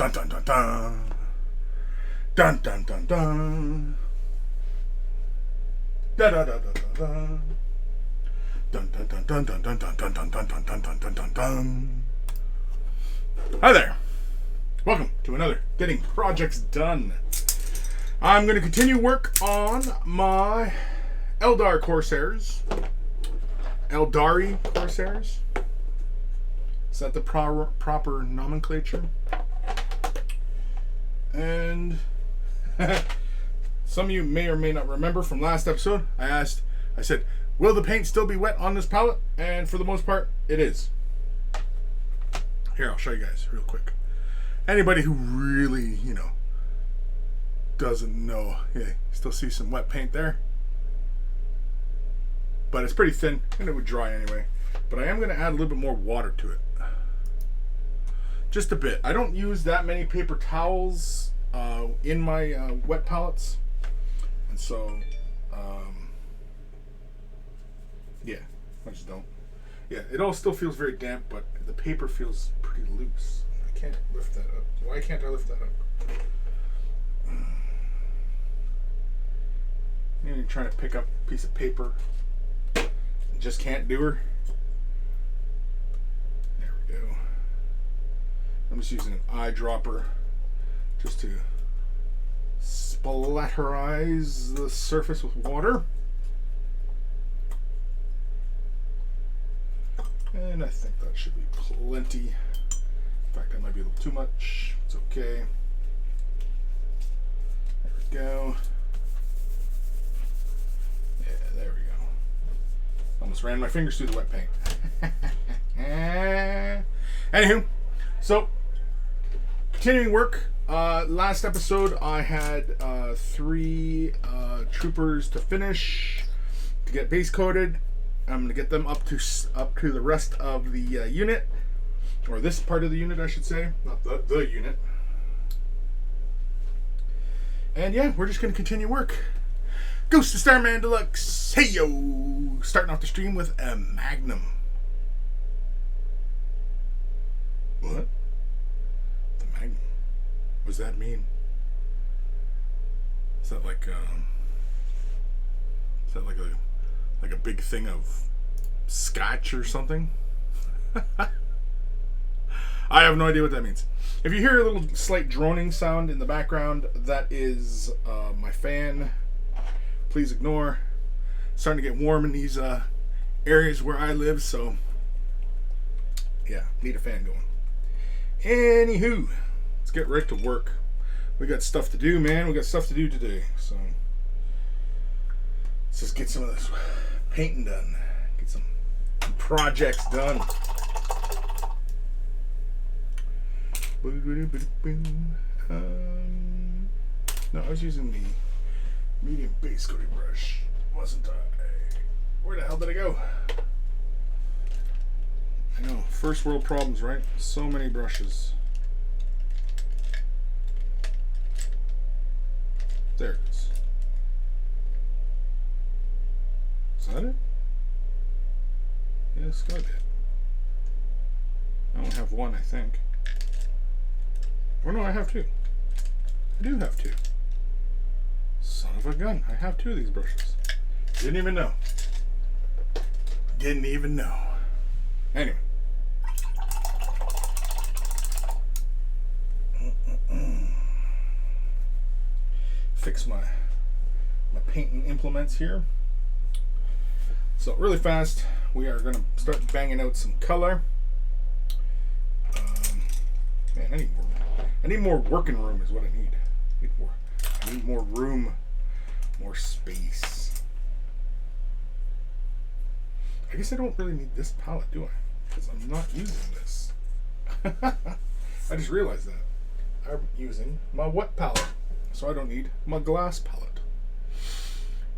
Dun dun dun dun. Dun dun dun dun. Da da da da da da. Dun dun dun dun dun dun dun dun dun dun dun dun dun dun dun. Hi there. Welcome to another Getting Projects Done. I'm going to continue work on my Aeldari Corsairs. Aeldari Corsairs. Is that the proper nomenclature? And some of you may or may not remember from last episode, I said, will the paint still be wet on this palette? And for the most part, it is. Here, I'll show you guys real quick. Anybody who really, doesn't know, yeah, you still see some wet paint there. But it's pretty thin, and it would dry anyway. But I am going to add a little bit more water to it. Just a bit. I don't use that many paper towels in my wet palettes. And so, yeah, I just don't. Yeah, it all still feels very damp, but the paper feels pretty loose. I can't lift that up. Why can't I lift that up? You're trying to pick up a piece of paper. Just can't do her. There we go. I'm just using an eyedropper just to splatterize the surface with water. And I think that should be plenty. In fact, that might be a little too much. It's okay. There we go. Yeah, there we go. Almost ran my fingers through the wet paint. Anywho, so continuing work. Last episode I had 3 troopers to finish to get base coated. I'm gonna get them up to the rest of the unit, or this part of the unit, I should say, not the unit. And yeah, we're just gonna continue work. Ghost of Starman Deluxe. Hey yo! Starting off the stream with a Magnum. What? The Magnum. What does that mean? Is that like a big thing of scotch or something? I have no idea what that means. If you hear a little slight droning sound in the background, that is my fan. Please ignore. It's starting to get warm in these areas where I live, so yeah, need a fan going. Anywho, let's get right to work. We got stuff to do, man. We got stuff to do today, so let's just get some of this painting done. Get some projects done. No, I was using the medium base coating brush, wasn't I? Where the hell did I go? I know, first world problems, right? So many brushes. There it is. Is that it? Yeah, it's got it. I only have one, I think. Oh no, I have 2. I do have 2. Son of a gun, I have 2 of these brushes. Didn't even know. Didn't even know. Anyway. Fix my painting implements here. So really fast, we are going to start banging out some color. Man, I need more working room is what I need. I need more room, more space. I guess I don't really need this palette, do I? Because I'm not using this. I just realized that. I'm using my wet palette, so I don't need my glass palette.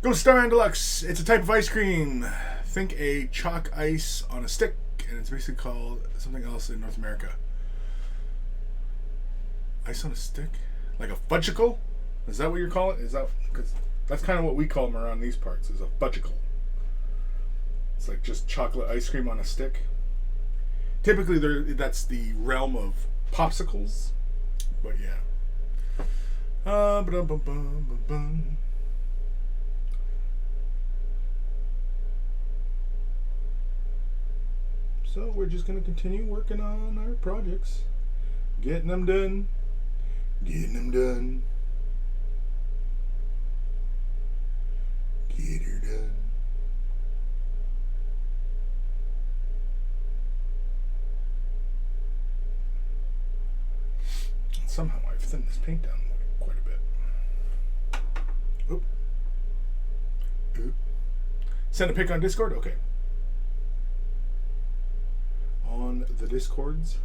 Ghost of Starman Deluxe. It's a type of ice cream. Think a chalk ice on a stick, and it's basically called something else in North America. Ice on a stick? Like a fudgicle? Is that what you call it? Is that, because that's kind of what we call them around these parts, is a fudgicle. It's like just chocolate ice cream on a stick. Typically, that's the realm of popsicles. But yeah. So we're just going to continue working on our projects. Getting them done. Getting them done. Get her done. Somehow I've thinned this paint down quite a bit. Oop. Oop. Send a pic on Discord? Okay. On the Discords.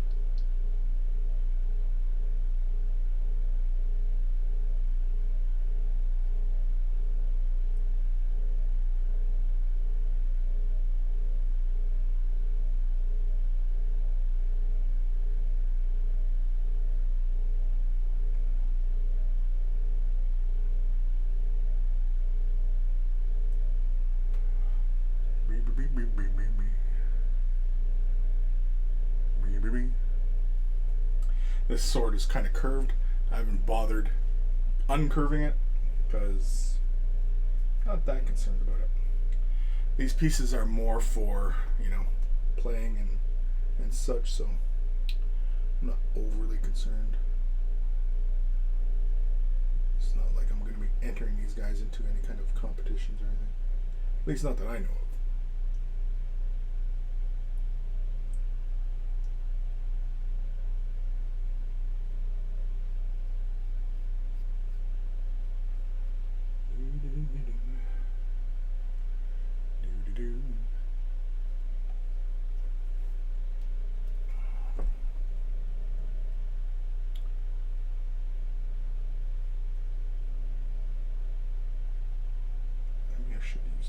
This sword is kind of curved. I haven't bothered uncurving it because I'm not that concerned about it. These pieces are more for, playing and such, so I'm not overly concerned. It's not like I'm going to be entering these guys into any kind of competitions or anything. At least not that I know of.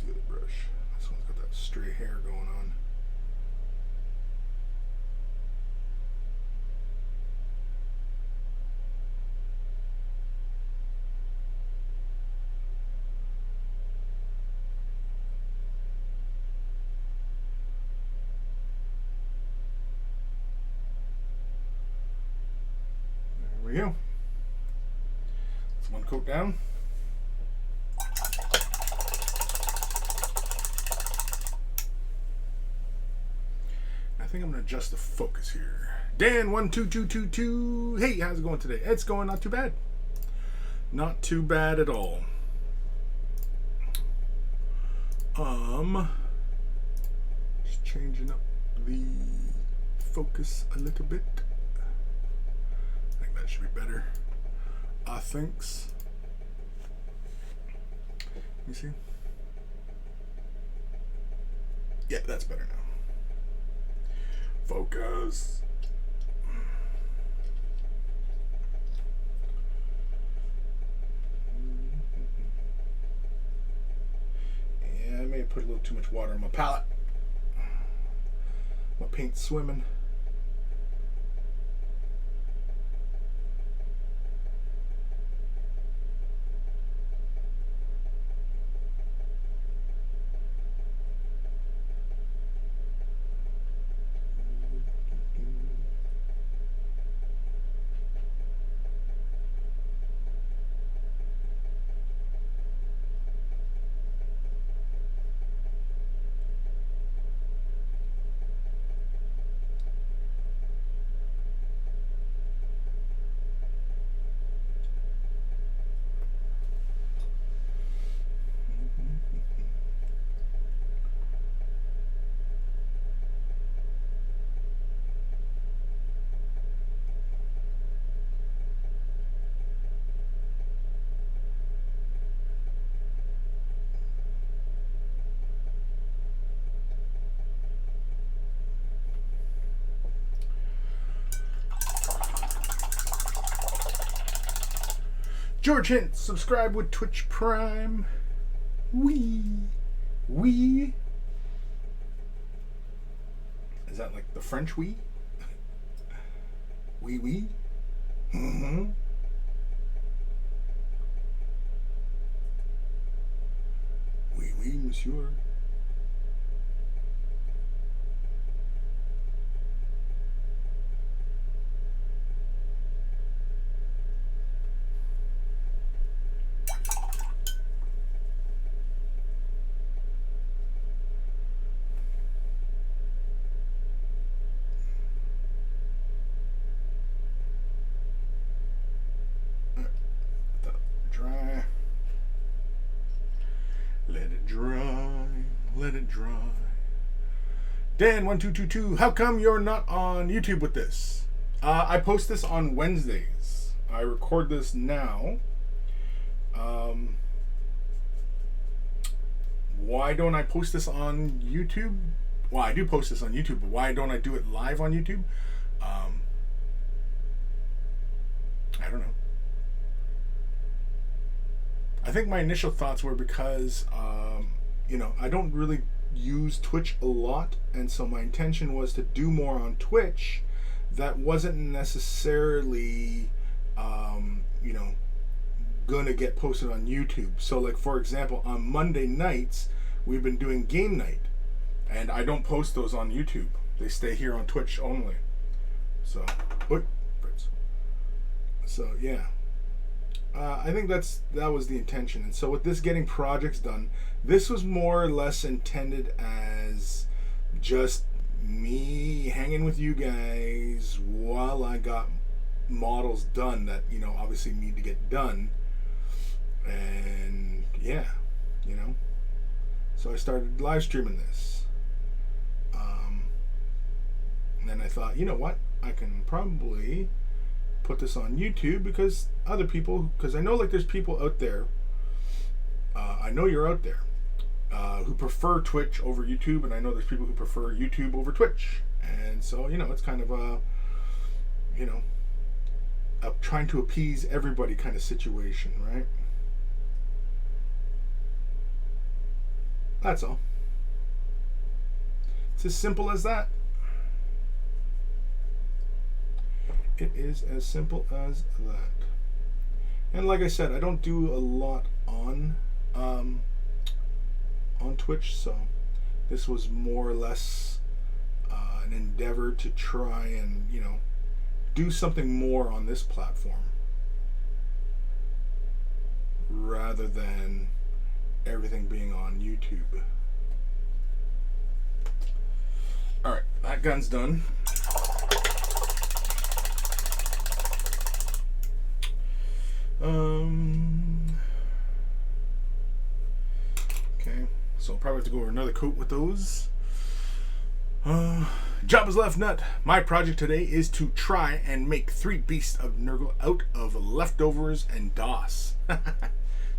The other brush. This one's got that stray hair going on. There we go. That's one coat down. I think I'm going to adjust the focus here. Dan12222. Hey, how's it going today? It's going not too bad. Not too bad at all. Just changing up the focus a little bit. I think that should be better. Thanks. You see? Yeah, that's better now. Focus. Yeah, I may have put a little too much water on my palette. My paint's swimming. George Hint, subscribe with Twitch Prime. Wee. Is that like the French wee? Wee. Mm-hmm. Oui, monsieur. Dan1222, how come you're not on YouTube with this? I post this on Wednesdays. I record this now. Why don't I post this on YouTube? Well, I do post this on YouTube, but why don't I do it live on YouTube? I don't know. I think my initial thoughts were because, I don't really use Twitch a lot, and so my intention was to do more on Twitch that wasn't necessarily, gonna get posted on YouTube. So, like, for example, on Monday nights, we've been doing game night, and I don't post those on YouTube. They stay here on Twitch only. So, yeah. I think that was the intention. And so with this getting projects done, this was more or less intended as just me hanging with you guys while I got models done that, obviously need to get done. And yeah, so I started live streaming this. And then I thought, you know what? I can probably put this on YouTube because I know, like, there's people out there, I know you're out there, who prefer Twitch over YouTube, and I know there's people who prefer YouTube over Twitch, and so, it's kind of a trying to appease everybody kind of situation, right? That's all. It's as simple as that. It is as simple as that. And like I said, I don't do a lot on Twitch, so this was more or less an endeavor to try and do something more on this platform rather than everything being on YouTube. All right, that gun's done. Okay, so I'll probably have to go over another coat with those. Jabba's Left Nut. My project today is to try and make 3 Beasts of Nurgle out of leftovers and DOS.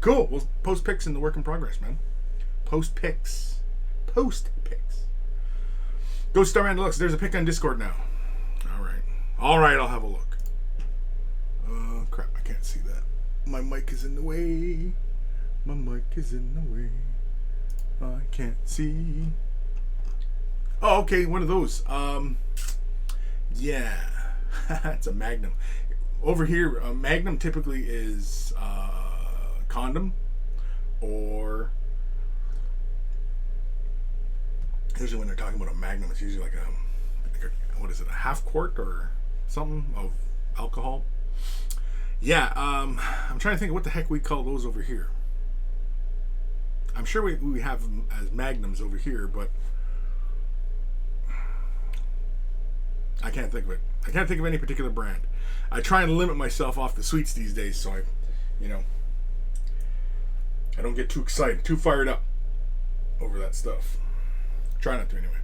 Cool. We'll post pics in the work in progress, man. Post pics. Go Star Man Deluxe. There's a pic on Discord now. All right, I'll have a look. Oh, crap. I can't see that. My mic is in the way. I can't see. Oh, okay. One of those. Yeah. It's a Magnum. Over here, a Magnum typically is condom, or usually when they're talking about a Magnum, it's usually like a half quart or something of alcohol. Yeah, I'm trying to think of what the heck we call those over here. I'm sure we have them as Magnums over here, but I can't think of it. I can't think of any particular brand. I try and limit myself off the sweets these days, so I don't get too excited, too fired up over that stuff. Try not to anyway.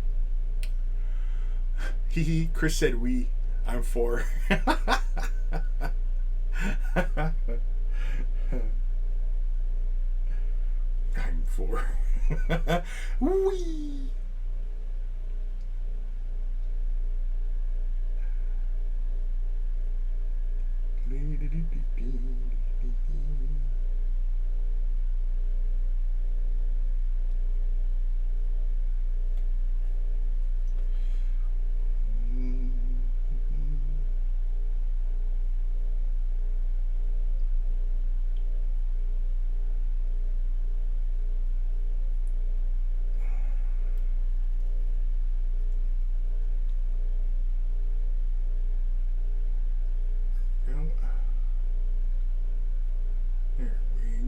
Hee. Chris said we. I'm for. I'm for. Wee.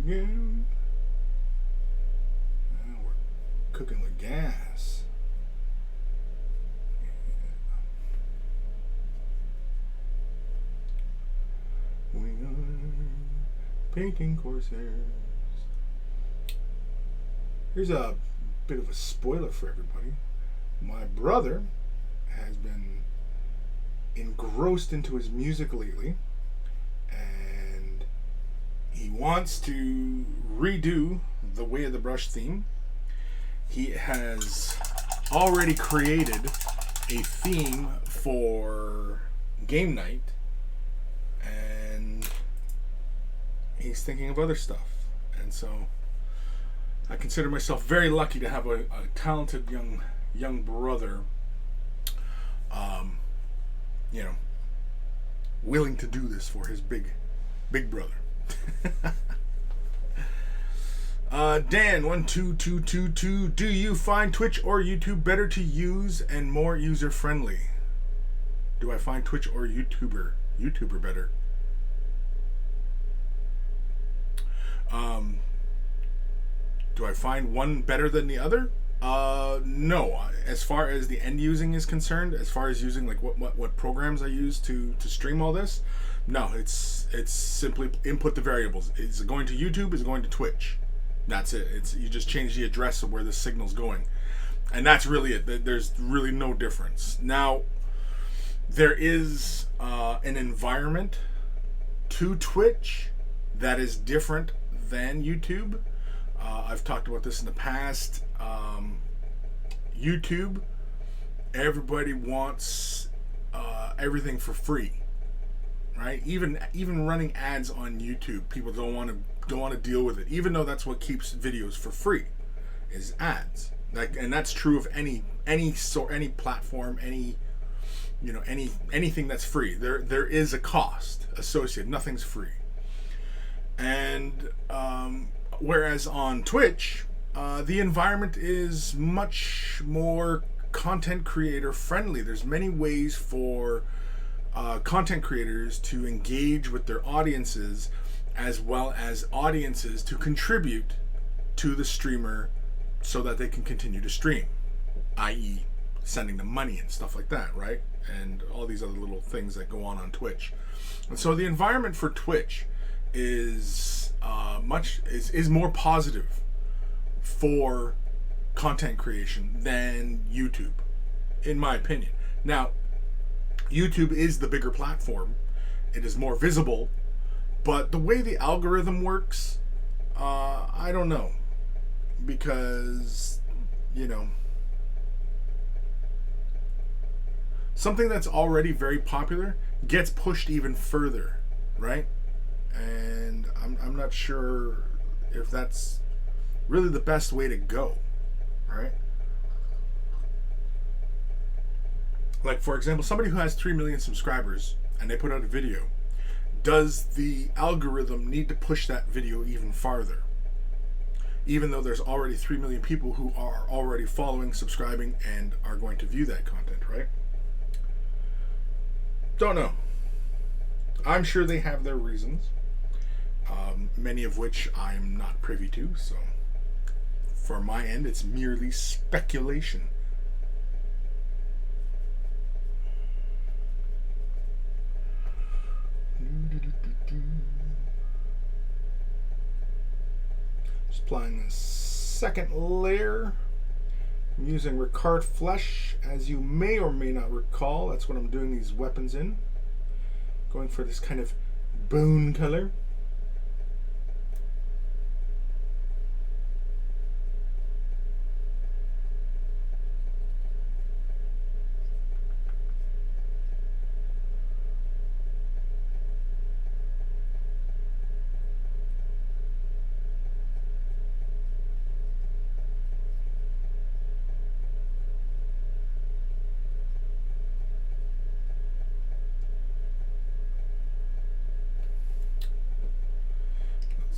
Now we're cooking with gas. Yeah. We are painting Corsairs. Here's a bit of a spoiler for everybody. My brother has been engrossed into his music lately, and he wants to redo the Way of the Brush theme. He has already created a theme for game night, and he's thinking of other stuff. And so I consider myself very lucky to have a talented young brother, willing to do this for his big brother. Dan12222, do you find Twitch or YouTube better to use and more user friendly? Do I find Twitch or YouTuber better? Do I find one better than the other? No. As far as the end using is concerned, as far as using like what programs I use to stream all this, no. It's simply input the variables. Is it going to YouTube? Is it going to Twitch? That's it. You just change the address of where the signal's going, and that's really it. There's really no difference. Now, there is an environment to Twitch that is different than YouTube. I've talked about this in the past. YouTube, everybody wants everything for free, right? Even running ads on YouTube, people don't want to deal with it, even though that's what keeps videos for free, is ads. And that's true of any platform, anything that's free. There is a cost associated. Nothing's free. And whereas on Twitch, the environment is much more content creator friendly. There's many ways for content creators to engage with their audiences, as well as audiences to contribute to the streamer so that they can continue to stream, i.e. sending them money and stuff like that, right? And all these other little things that go on Twitch. And so the environment for Twitch is more positive for content creation than YouTube, in my opinion. Now, YouTube is the bigger platform. It is more visible, but the way the algorithm works, I don't know, because something that's already very popular gets pushed even further, right? And I'm not sure if that's really the best way to go, right? Like, for example, somebody who has 3 million subscribers and they put out a video, does the algorithm need to push that video even farther? Even though there's already 3 million people who are already following, subscribing, and are going to view that content, right? Don't know. I'm sure they have their reasons, many of which I'm not privy to, so for my end, it's merely speculation. Just applying the second layer. I'm using Ricard Flesh, as you may or may not recall. That's what I'm doing these weapons in. Going for this kind of bone color.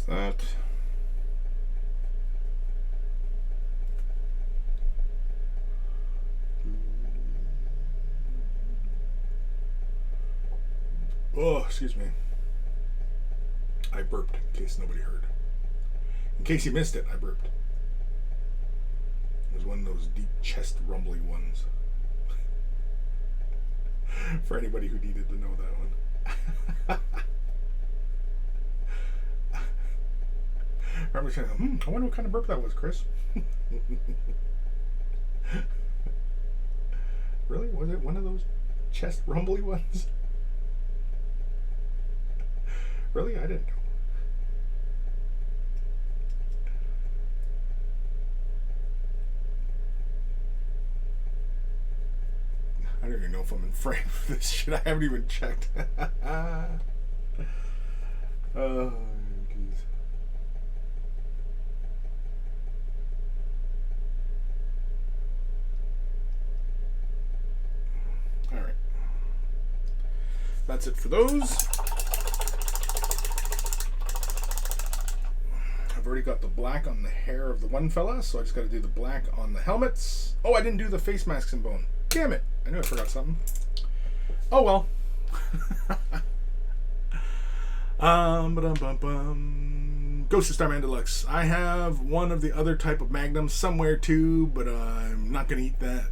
That. Oh, excuse me. I burped, in case nobody heard. In case you missed it, I burped. It was one of those deep chest rumbly ones. For anybody who needed to know that one. I remember saying, I wonder what kind of burp that was, Chris. Really? Was it one of those chest rumbly ones? Really? I didn't know. I don't even know if I'm in frame for this shit. I haven't even checked. Oh, geez. All right. That's it for those. I've already got the black on the hair of the one fella, so I just got to do the black on the helmets. Oh, I didn't do the face masks and bone. Damn it. I knew I forgot something. Oh, well. Ghost of Starman Deluxe. I have one of the other type of magnums somewhere too, but I'm not going to eat that.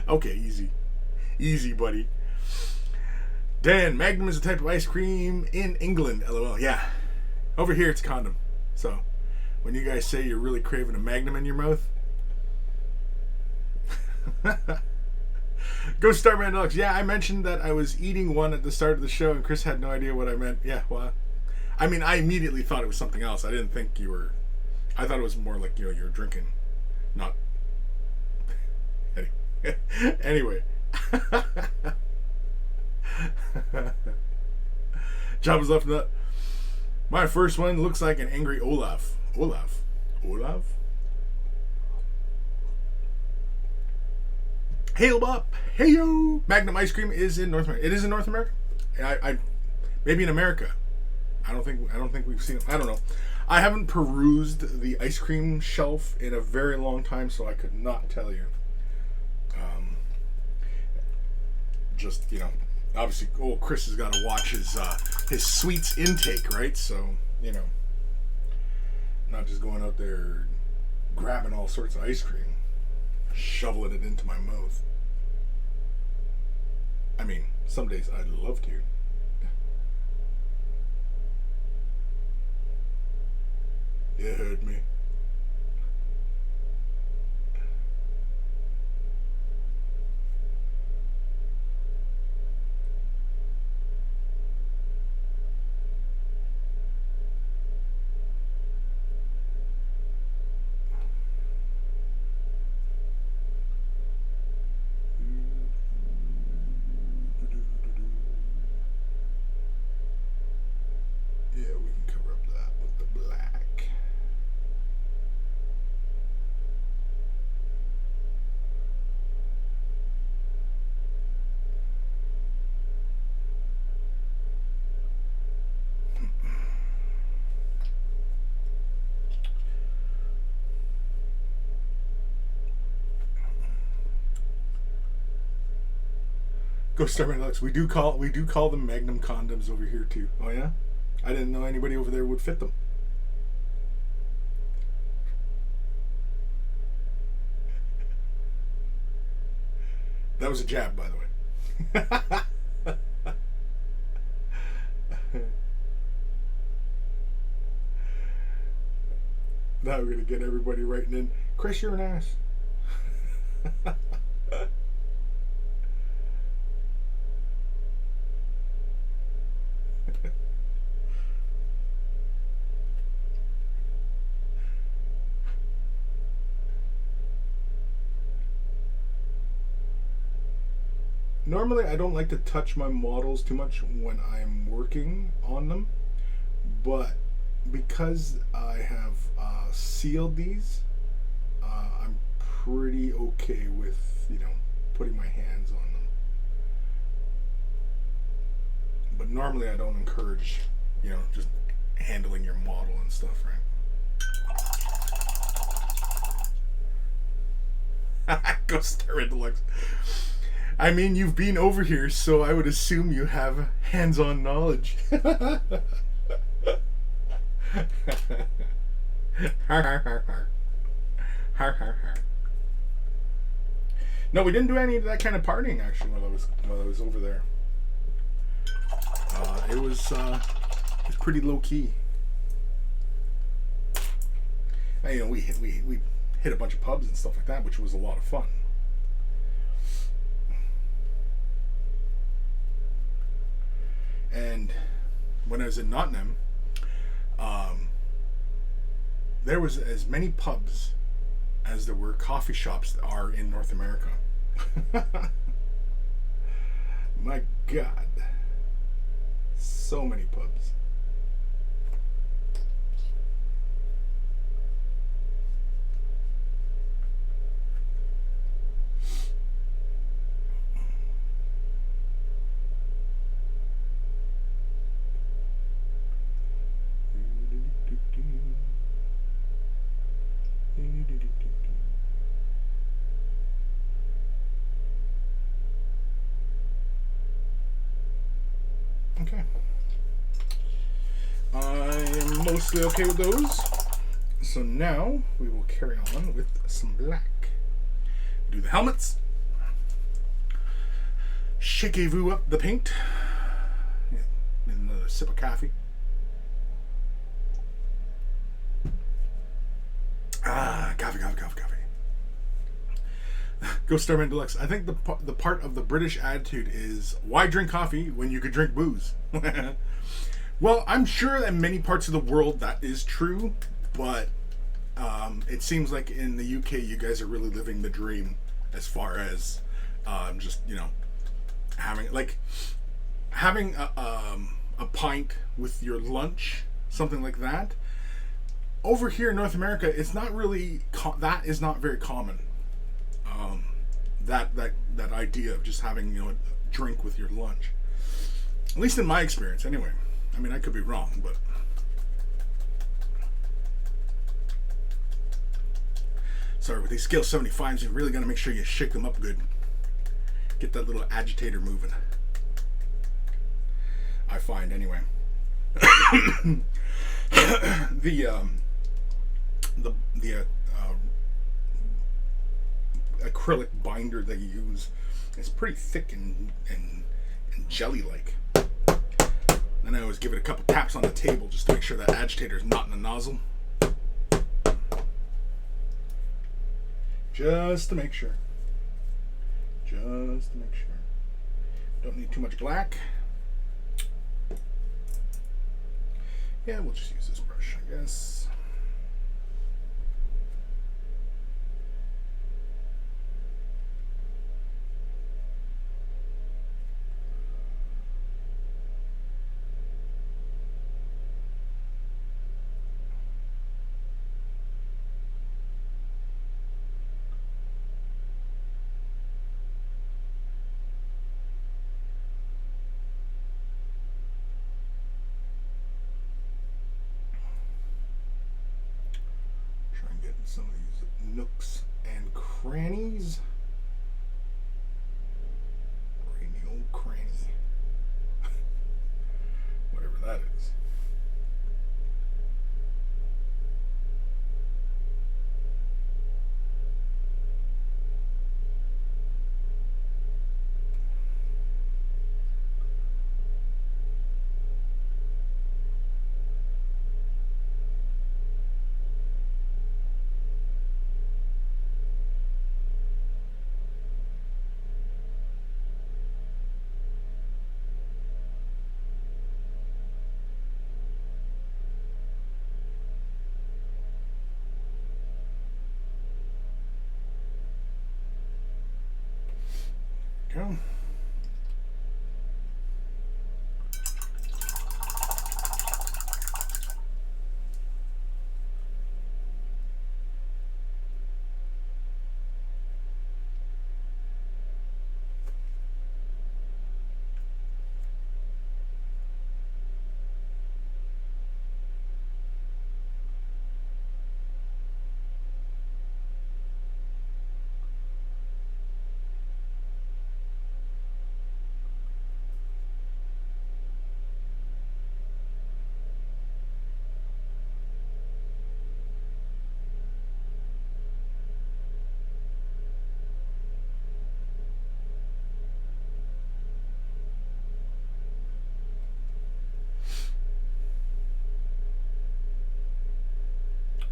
Okay, easy. Easy, buddy. Dan, Magnum is a type of ice cream in England. LOL. Yeah. Over here, it's condom. So, when you guys say you're really craving a Magnum in your mouth, Ghost Starman Deluxe. Yeah, I mentioned that I was eating one at the start of the show, and Chris had no idea what I meant. Yeah, well, I mean, I immediately thought it was something else. I didn't think you were. I thought it was more like, you know, you're drinking, not. Anyway. Jabba's left nut. My first one looks like an angry Olaf. Olaf? Hail Bop, heyo! Magnum ice cream is in North America. It is in North America. I maybe in America. I don't think we've seen it. I don't know. I haven't perused the ice cream shelf in a very long time, so I could not tell you. Just, you know, obviously, Chris has got to watch his sweets intake, right? So, you know, not just going out there grabbing all sorts of ice cream, shoveling it into my mouth. I mean, some days I'd love to. You heard me. Ghost Starman Deluxe. We do call them Magnum condoms over here too. Oh yeah? I didn't know anybody over there would fit them. That was a jab, by the way. Now we're gonna get everybody writing in, Chris, you're an ass. Normally, I don't like to touch my models too much when I'm working on them, but because I have sealed these, I'm pretty okay with, you know, putting my hands on them. But normally, I don't encourage, you know, just handling your model and stuff, right? Ghost Starman Deluxe. I mean, you've been over here, so I would assume you have hands-on knowledge. Har har har har. Har har har. No, we didn't do any of that kind of partying actually while I was over there. It was pretty low key. You know, we hit a bunch of pubs and stuff like that, which was a lot of fun. And when I was in Nottingham, there was as many pubs as there were coffee shops that are in North America. My God. So many pubs. Okay. I am mostly okay with those. So now we will carry on with some black. Do the helmets. Shakez-vous up the paint. Yeah, another sip of coffee. Coffee. Ghost Starman Deluxe. I think the part of the British attitude is, why drink coffee when you could drink booze? Well, I'm sure that in many parts of the world that is true, but it seems like in the UK you guys are really living the dream as far as just, you know, having a pint with your lunch, something like that. Over here in North America, it's not really that is not very common. That idea of just having, you know, a drink with your lunch. At least in my experience, anyway. I mean, I could be wrong, but sorry, with these scale 75s, you really got to make sure you shake them up good. Get that little agitator moving. I find, anyway. The acrylic binder they use is pretty thick and jelly-like. Then I always give it a couple taps on the table just to make sure that agitator is not in the nozzle. Just to make sure. Don't need too much black. Yeah, we'll just use this brush, I guess. Some of these nooks and crannies. Right in the old cranny. Whatever that is. Go.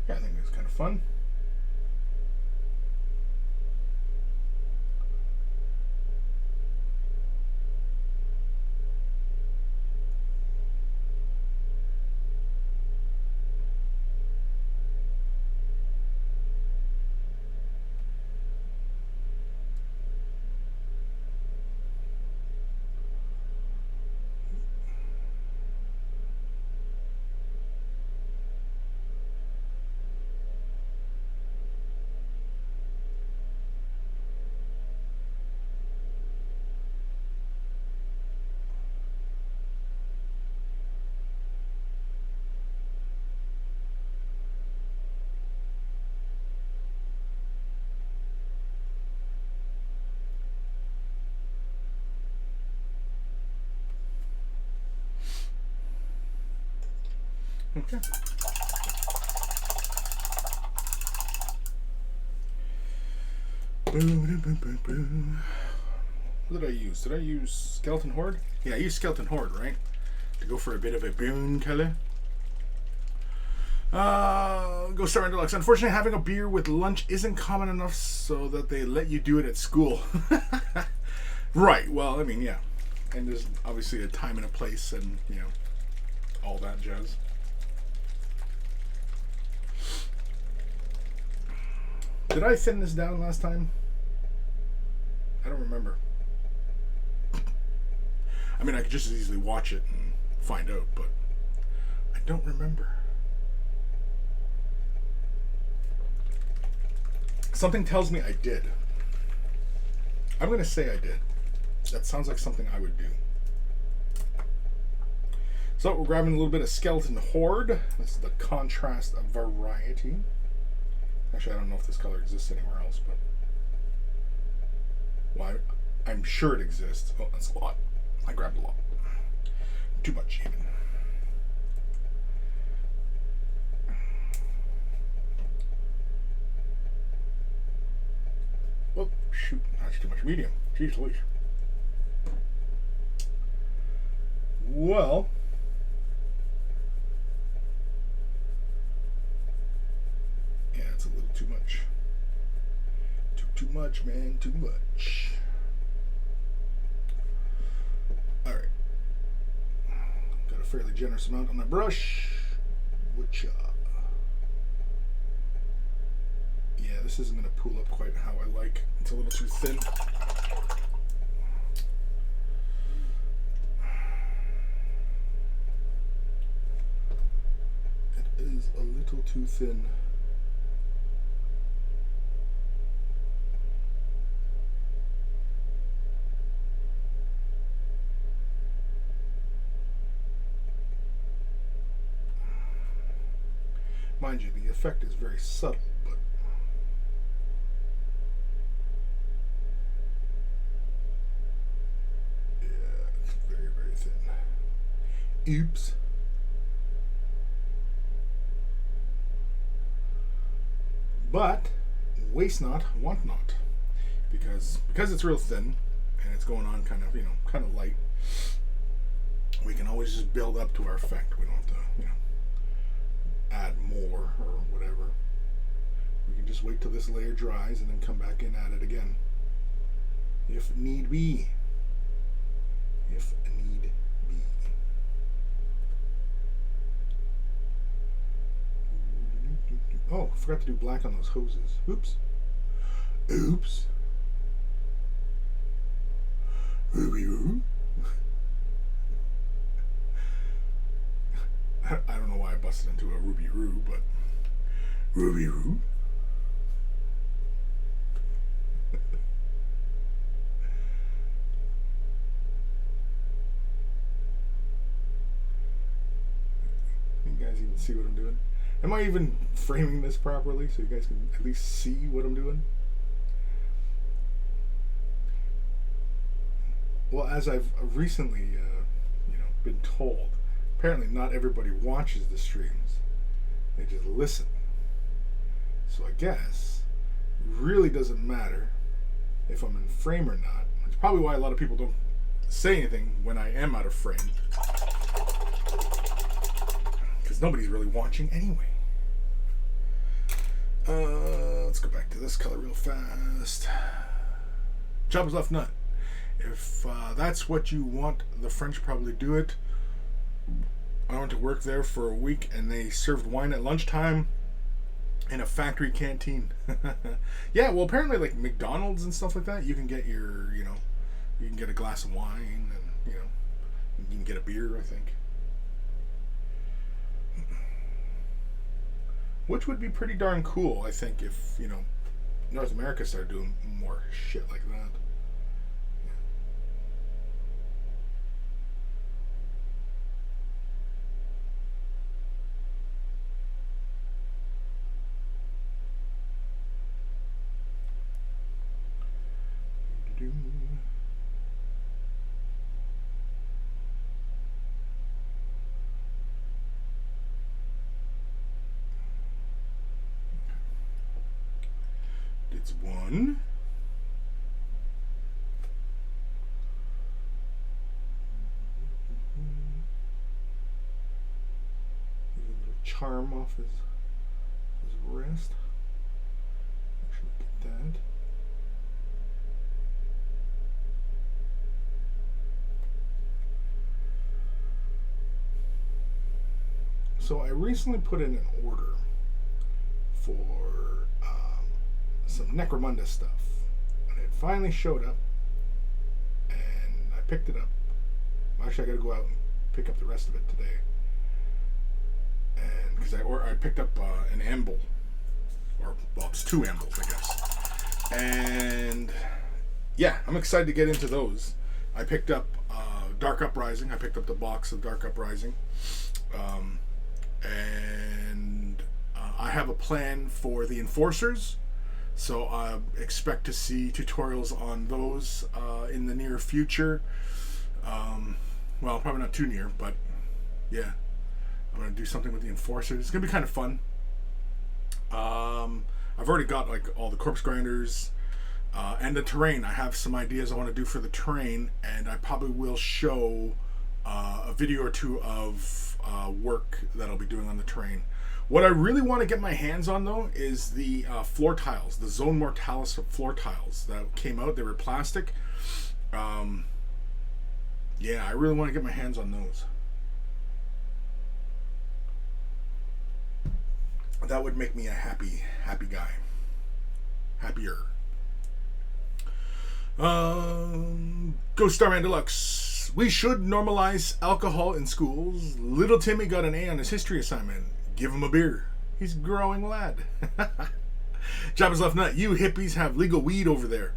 Yeah, I think that's kind of fun. Okay. What did I use? Did I use Skeleton Horde? Yeah, I used Skeleton Horde, right? To go for a bit of a boon color. Go Star Deluxe. Unfortunately, having a beer with lunch isn't common enough so that they let you do it at school. Right, well, I mean, yeah. And there's obviously a time and a place and, you know, all that jazz. Did I thin this down last time? I don't remember. I mean, I could just as easily watch it and find out, but I don't remember. Something tells me I did. I'm going to say I did. That sounds like something I would do. So we're grabbing a little bit of Skeleton Horde. This is the contrast variety. Actually, I don't know if this color exists anywhere else, but... Well, I'm sure it exists. Oh, that's a lot. I grabbed a lot. Too much, even. Oh, shoot. That's too much medium. Jeez Louise. Well... Yeah, it's a little too much. Too much, man. Too much. Alright. Got a fairly generous amount on my brush. Whatcha? Yeah, this isn't going to pool up quite how I like. It's a little too thin. It is a little too thin. Mind you, the effect is very subtle, but yeah, it's very, very thin. Oops. But waste not, want not, because it's real thin and it's going on kind of, you know, kind of light. We can always just build up to our effect. We don't have to, you know, add more or whatever. We can just wait till this layer dries and then come back and add it again if need be. If need be. Oh, forgot to do black on those hoses. Oops. Oops. Ruby-roo. I don't know why I busted into a Ruby-roo, but Ruby-roo. You guys even see what I'm doing? Am I even framing this properly so you guys can at least see what I'm doing? Well, as I've recently, you know, been told, apparently not everybody watches the streams. They just listen. So I guess it really doesn't matter if I'm in frame or not. It's probably why a lot of people don't say anything when I am out of frame. Because nobody's really watching anyway. Let's go back to this color real fast. Chopper's left nut. If that's what you want, the French probably do it. I went to work there for a week and they served wine at lunchtime in a factory canteen. Yeah, well, apparently like McDonald's and stuff like that, you can get your, you know, you can get a glass of wine and, you know, you can get a beer, I think. Which would be pretty darn cool, I think, if, you know, North America started doing more shit like that. It's 1. Charm off his wrist. Actually, get that. So I recently put in an order for some Necromunda stuff, and it finally showed up, and I picked it up. Actually, I got to go out and pick up the rest of it today. And because I picked up an amble, or well, it's 2 ambles, I guess. And yeah, I'm excited to get into those. I picked up Dark Uprising. I picked up the box of Dark Uprising, and I have a plan for the Enforcers. So I expect to see tutorials on those in the near future. Well, probably not too near, but yeah. I'm going to do something with the Enforcers. It's going to be kind of fun. I've already got like all the corpse grinders and the terrain. I have some ideas I want to do for the terrain, and I probably will show a video or 2 of work that I'll be doing on the terrain. What I really want to get my hands on, though, is the floor tiles, the Zone Mortalis floor tiles that came out. They were plastic. Yeah, I really want to get my hands on those. That would make me a happy guy. Happier. Ghost Starman Deluxe. We should normalize alcohol in schools. Little Timmy got an A on his history assignment. Give him a beer. He's a growing lad. Jabba's Left Nut. You hippies have legal weed over there.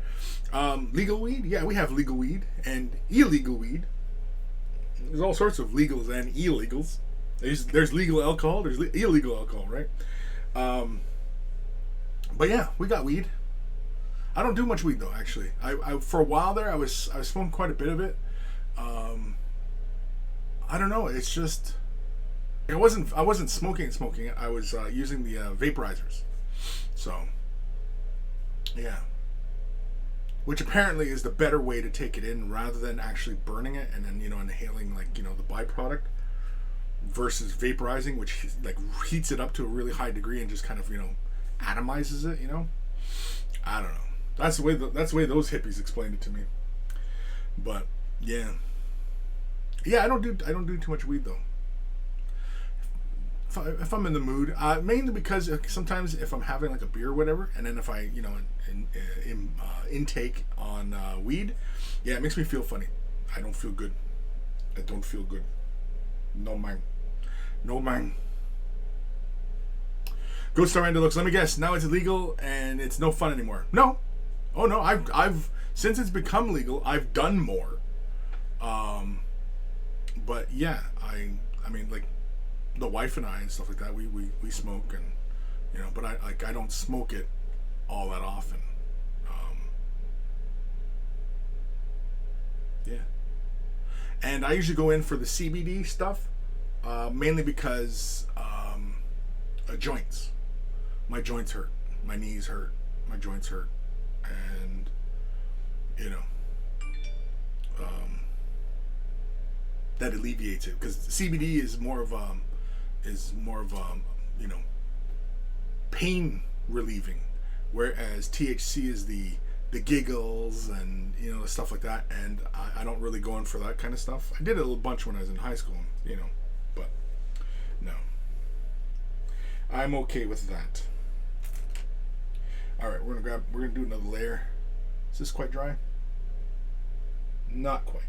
Legal weed? Yeah, we have legal weed and illegal weed. There's all sorts of legals and illegals. There's legal alcohol. There's illegal alcohol, right? But yeah, we got weed. I don't do much weed though. Actually, I for a while there, I was smoking quite a bit of it. I don't know. It's just I wasn't smoking it. I was using the vaporizers. So yeah, which apparently is the better way to take it in rather than actually burning it and then inhaling the byproduct. Versus vaporizing, which like heats it up to a really high degree and just kind of atomizes it. I don't know. That's the way those hippies explained it to me. But yeah. I don't do too much weed though. If I'm in the mood, mainly because sometimes if I'm having like a beer or whatever, and then if I intake on weed, yeah, it makes me feel funny. I don't feel good. No man. Ghost Star Deluxe. Let me guess. Now it's illegal and it's no fun anymore. No. Oh no. I've since it's become legal, I've done more. But yeah, I mean like the wife and I and stuff like that. We smoke and but I don't smoke it all that often. Yeah. And I usually go in for the CBD stuff. Mainly because joints. My joints hurt. My knees hurt. My joints hurt. And that alleviates it because CBD is more of pain relieving, whereas THC is the giggles and stuff like that. And I don't really go in for that kind of stuff. I did it a bunch when I was in high school, but no, I'm okay with that. All right, we're gonna do another layer. Is this quite dry? Not quite.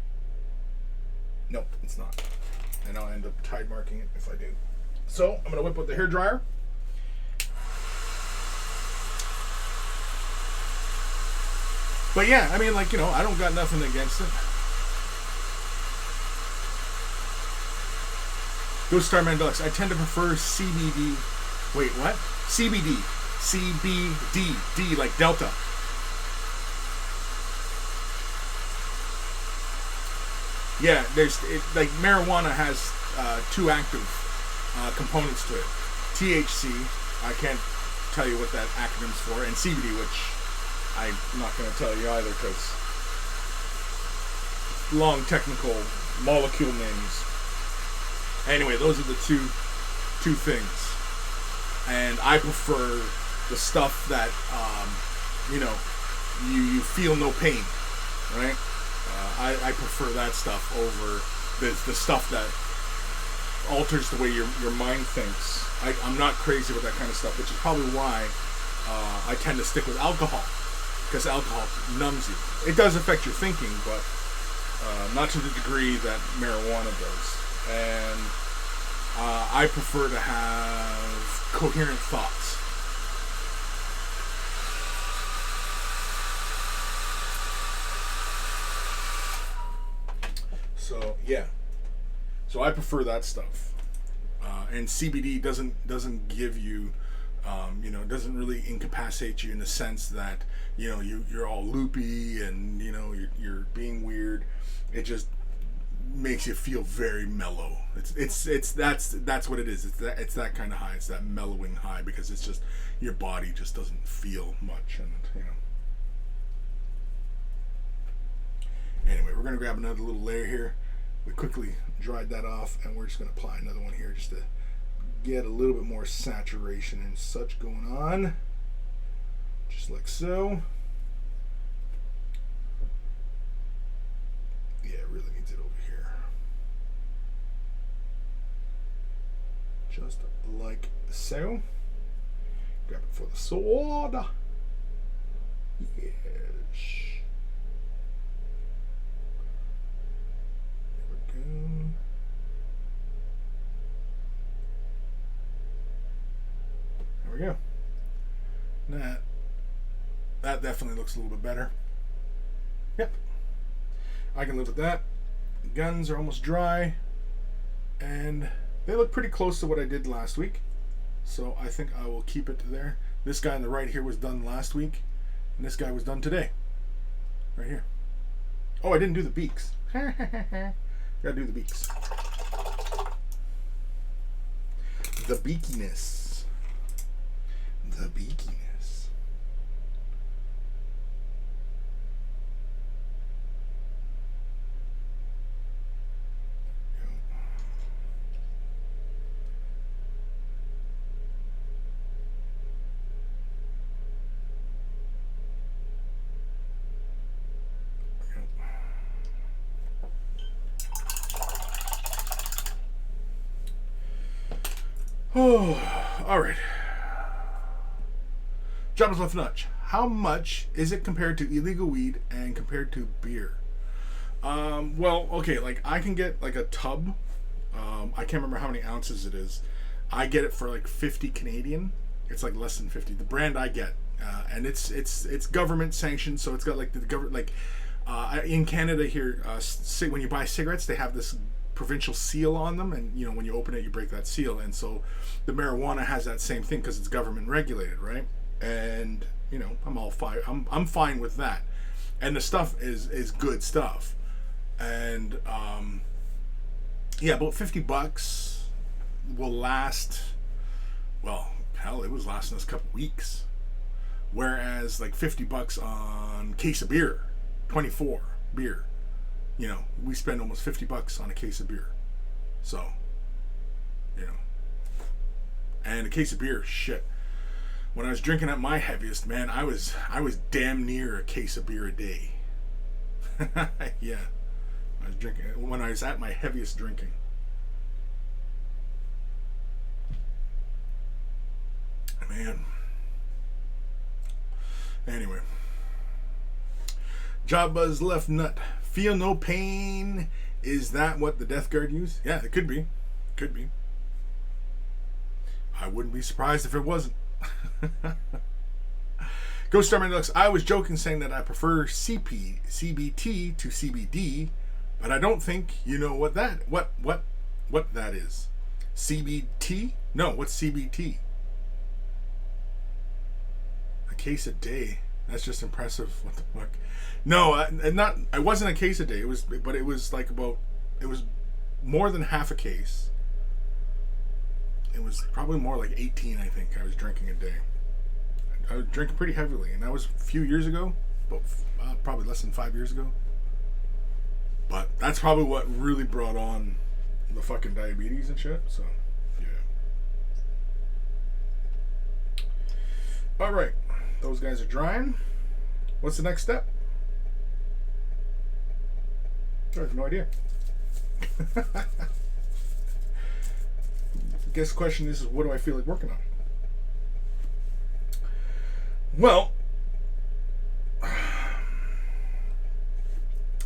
Nope, it's not. And I'll end up tide marking it if I do. So I'm gonna whip out the hair dryer. But yeah, I mean, like, I don't got nothing against it. Ghost Starman Deluxe. I tend to prefer CBD. Wait, what? CBD. CBD. D like Delta. Yeah, like marijuana has 2 active components to it. THC, I can't tell you what that acronym's for, and CBD, which I'm not going to tell you either because long technical molecule names. Anyway, those are the two things. And I prefer the stuff that, you feel no pain, right? I prefer that stuff over the stuff that alters the way your mind thinks. I'm not crazy with that kind of stuff, which is probably why I tend to stick with alcohol, because alcohol numbs you. It does affect your thinking, but not to the degree that marijuana does. And I prefer to have coherent thoughts. So yeah, so I prefer that stuff, and CBD doesn't give you, doesn't really incapacitate you in the sense that you're all loopy and you're being weird. It just makes you feel very mellow. That's what it is. It's that kind of high. It's that mellowing high because it's just your body just doesn't feel much, and Anyway, we're going to grab another little layer here. We quickly dried that off, and we're just going to apply another one here just to get a little bit more saturation and such going on. Just like so. Yeah, it really needs it over here. Just like so. Grab it for the sword. Yes. There we go. That definitely looks a little bit better. Yep. I can live with that. The guns are almost dry, and they look pretty close to what I did last week. So I think I will keep it there. This guy on the right here was done last week, and this guy was done today. Right here. Oh, I didn't do the beaks. Gotta do the beaks. The beakiness. The beakiness. Oh, all right. Jobless left notch. How much is it compared to illegal weed and compared to beer? Well, okay, like I can get like a tub. I can't remember how many ounces it is. I get it for like 50 Canadian. It's like less than 50. The brand I get, and it's government sanctioned, so it's got like the government like in Canada here. When you buy cigarettes, they have this provincial seal on them, and when you open it, you break that seal, and so the marijuana has that same thing because it's government regulated, right? And I'm all fine. I'm fine with that, and the stuff is good stuff, and about $50 will last. Well, hell, it was lasting us a couple weeks, whereas like $50 on case of beer, 24 beer. We spend almost $50 on a case of beer. So, and a case of beer, shit. When I was drinking at my heaviest, man, I was damn near a case of beer a day. Yeah, I was drinking when I was at my heaviest drinking. Man. Anyway, Jabba's left nut. Feel no pain. Is that what the Death Guard use? Yeah, it could be. Could be. I wouldn't be surprised if it wasn't. Ghost Starman Deluxe. I was joking saying that I prefer CBT to CBD, but I don't think you know what that is. CBT? No, what's CBT? A case a day. That's just impressive. What the fuck? No, it wasn't a case a day. It was more than half a case. It was probably more like 18, I think, I was drinking a day. I was drinking pretty heavily, and that was a few years ago, but probably less than 5 years ago. But that's probably what really brought on the fucking diabetes and shit. So, yeah. All right, those guys are drying. What's the next step? I have no idea. Guess the question is, what do I feel like working on? Well,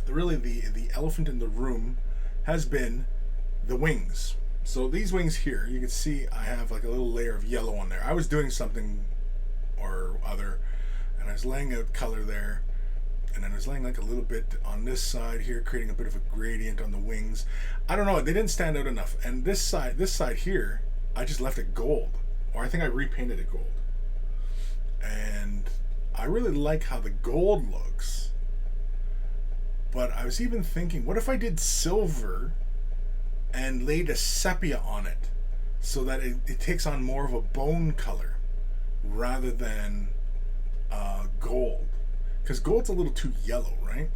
really the elephant in the room has been the wings. So these wings here, you can see I have like a little layer of yellow on there. I was doing something or other, and I was laying out color there, and then I was laying like a little bit on this side here, creating a bit of a gradient on the wings. I don't know, they didn't stand out enough. And this side here, I just left it gold, or I think I repainted it gold. And I really like how the gold looks. But I was even thinking, what if I did silver and laid a sepia on it so that it takes on more of a bone color rather than gold? Because gold's a little too yellow, right?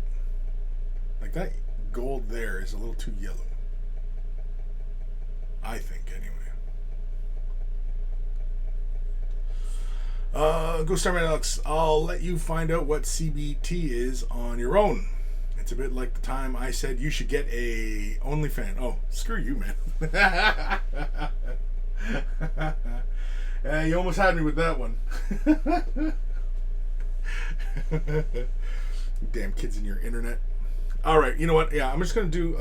Like that gold there is a little too yellow. I think, anyway. Go Starman Alex, I'll let you find out what CBT is on your own. It's a bit like the time I said you should get a OnlyFans. Oh, screw you, man. You almost had me with that one. Damn kids in your internet. All right, you know what? Yeah, I'm just going to do...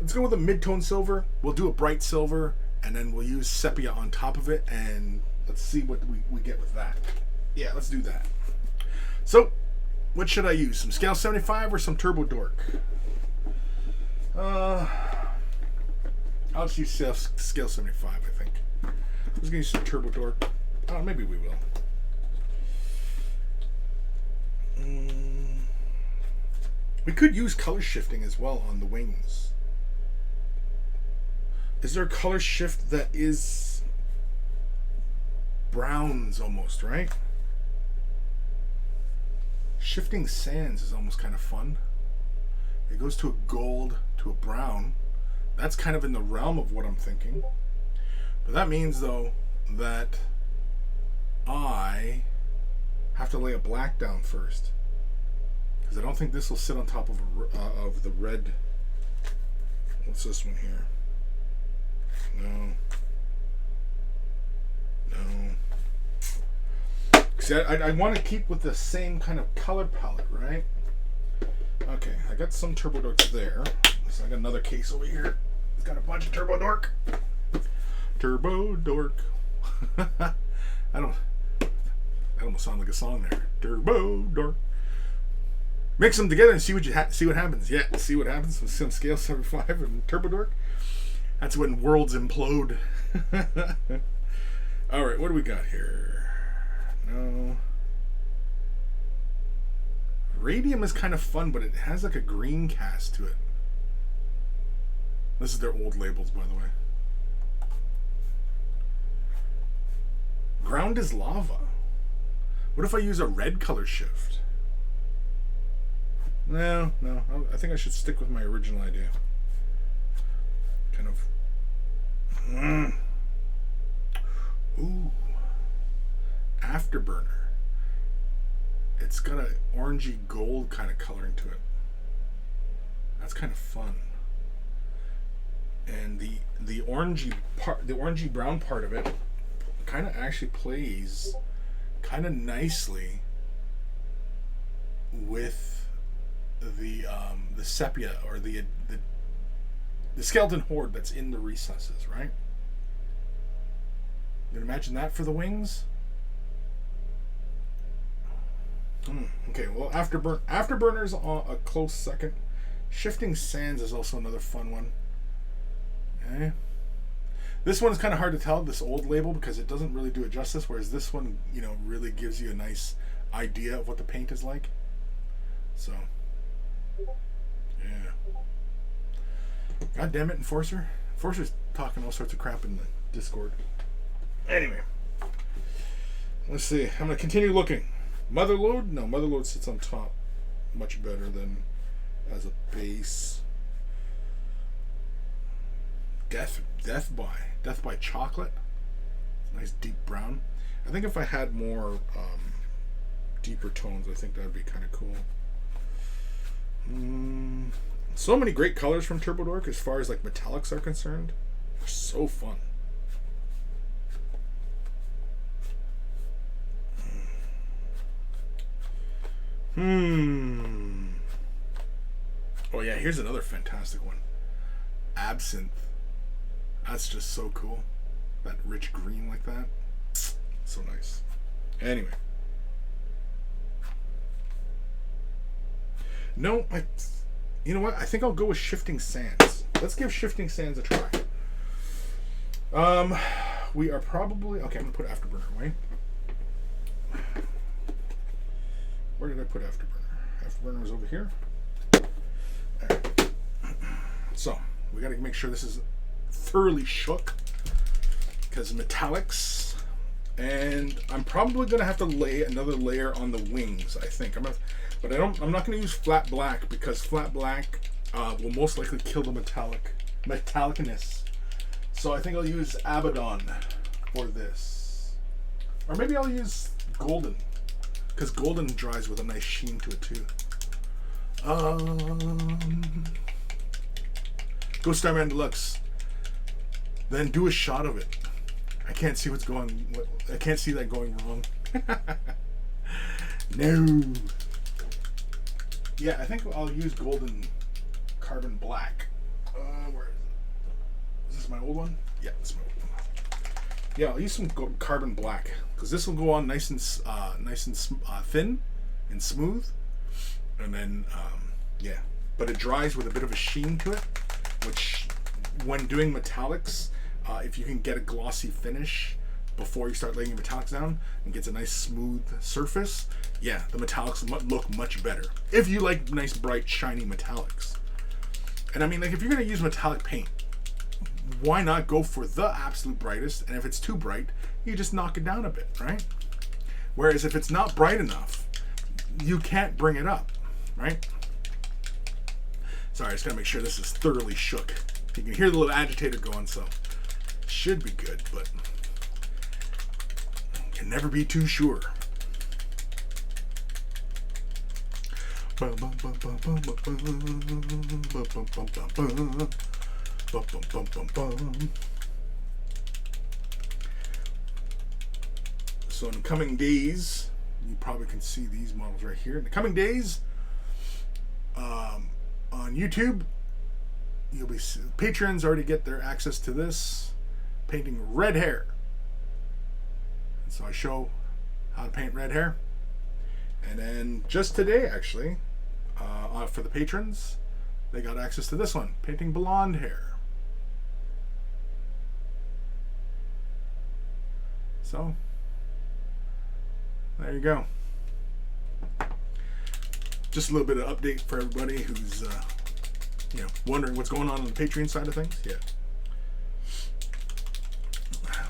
let's go with a mid-tone silver. We'll do a bright silver, and then we'll use sepia on top of it, and let's see what we get with that. Yeah, let's do that. So... what should I use? Some Scale 75 or some Turbo Dork? I'll just use Scale 75, I think. I was going to use some Turbo Dork. Oh, maybe we will. We could use color shifting as well on the wings. Is there a color shift that is browns almost, right? Shifting sands is almost kind of fun. It goes to a gold, to a brown. That's kind of in the realm of what I'm thinking. But that means, though, that I have to lay a black down first. Because I don't think this will sit on top of the red. What's this one here? No. See, I want to keep with the same kind of color palette, right? Okay, I got some Turbo Dorks there. So I got another case over here. It's got a bunch of Turbo Dork. Turbo Dork. That almost sounds like a song there. Turbo Dork. Mix them together and see what happens. Yeah, see what happens with some Scale 75 and Turbo Dork. That's when worlds implode. All right, what do we got here? No. Radium is kind of fun, but it has like a green cast to it. This is their old labels, by the way. Ground is lava. What if I use a red color shift? No. I think I should stick with my original idea. Kind of. Ooh. Afterburner. It's got an orangey gold kind of coloring to it. That's kind of fun. And the orangey brown part of it kind of actually plays kind of nicely with the sepia or the skeleton horde that's in the recesses, right? You can imagine that for the wings. Okay, well, Afterburner's a close second. Shifting Sands is also another fun one. Okay. This one is kind of hard to tell, this old label, because it doesn't really do it justice, whereas this one, really gives you a nice idea of what the paint is like. So, yeah. God damn it, Enforcer. Enforcer's talking all sorts of crap in the Discord. Anyway. Let's see. I'm going to continue looking. Motherlode? No, Motherlode sits on top much better than as a base. Death by Chocolate. Nice deep brown. I think if I had more deeper tones, I think that would be kind of cool. So many great colors from Turbo Dork as far as like metallics are concerned. They're so fun. Oh yeah, here's another fantastic one. Absinthe. That's just so cool. That rich green like that. So nice. Anyway. No, you know what? I think I'll go with Shifting Sands. Let's give Shifting Sands a try. We are probably... Okay, I'm going to put Afterburner away. Where did I put Afterburner? Afterburner was over here. Right. So, we got to make sure this is thoroughly shook. Because metallics. And I'm probably going to have to lay another layer on the wings, I think. I'm not going to use flat black because flat black will most likely kill the metallicness. So I think I'll use Abaddon for this. Or maybe I'll use Golden. Because Golden dries with a nice sheen to it too. Go Starman Deluxe. Then do a shot of it. I can't see what's going... I can't see that going wrong. No. Yeah, I think I'll use Golden Carbon Black. Where is it? Is this my old one? Yeah, this is my old one. Yeah, I'll use some Carbon Black because this will go on nice and thin and smooth, and then yeah, but it dries with a bit of a sheen to it, which when doing metallics, if you can get a glossy finish before you start laying your metallics down and gets a nice smooth surface, yeah, the metallics look much better. If you like nice, bright, shiny metallics. And I mean, like, if you're going to use metallic paint, why not go for the absolute brightest? And if it's too bright, you just knock it down a bit, right? Whereas if it's not bright enough, you can't bring it up, right? Sorry, I just got to make sure this is thoroughly shook. You can hear the little agitator going, so it should be good, but can never be too sure. So in the coming days, you probably can see these models right here. In the coming days, on YouTube, you'll be patrons already get their access to this painting red hair. And so I show how to paint red hair. And then just today, actually, for the patrons, they got access to this one, painting blonde hair. So, there you go. Just a little bit of update for everybody who's, wondering what's going on the Patreon side of things. Yeah.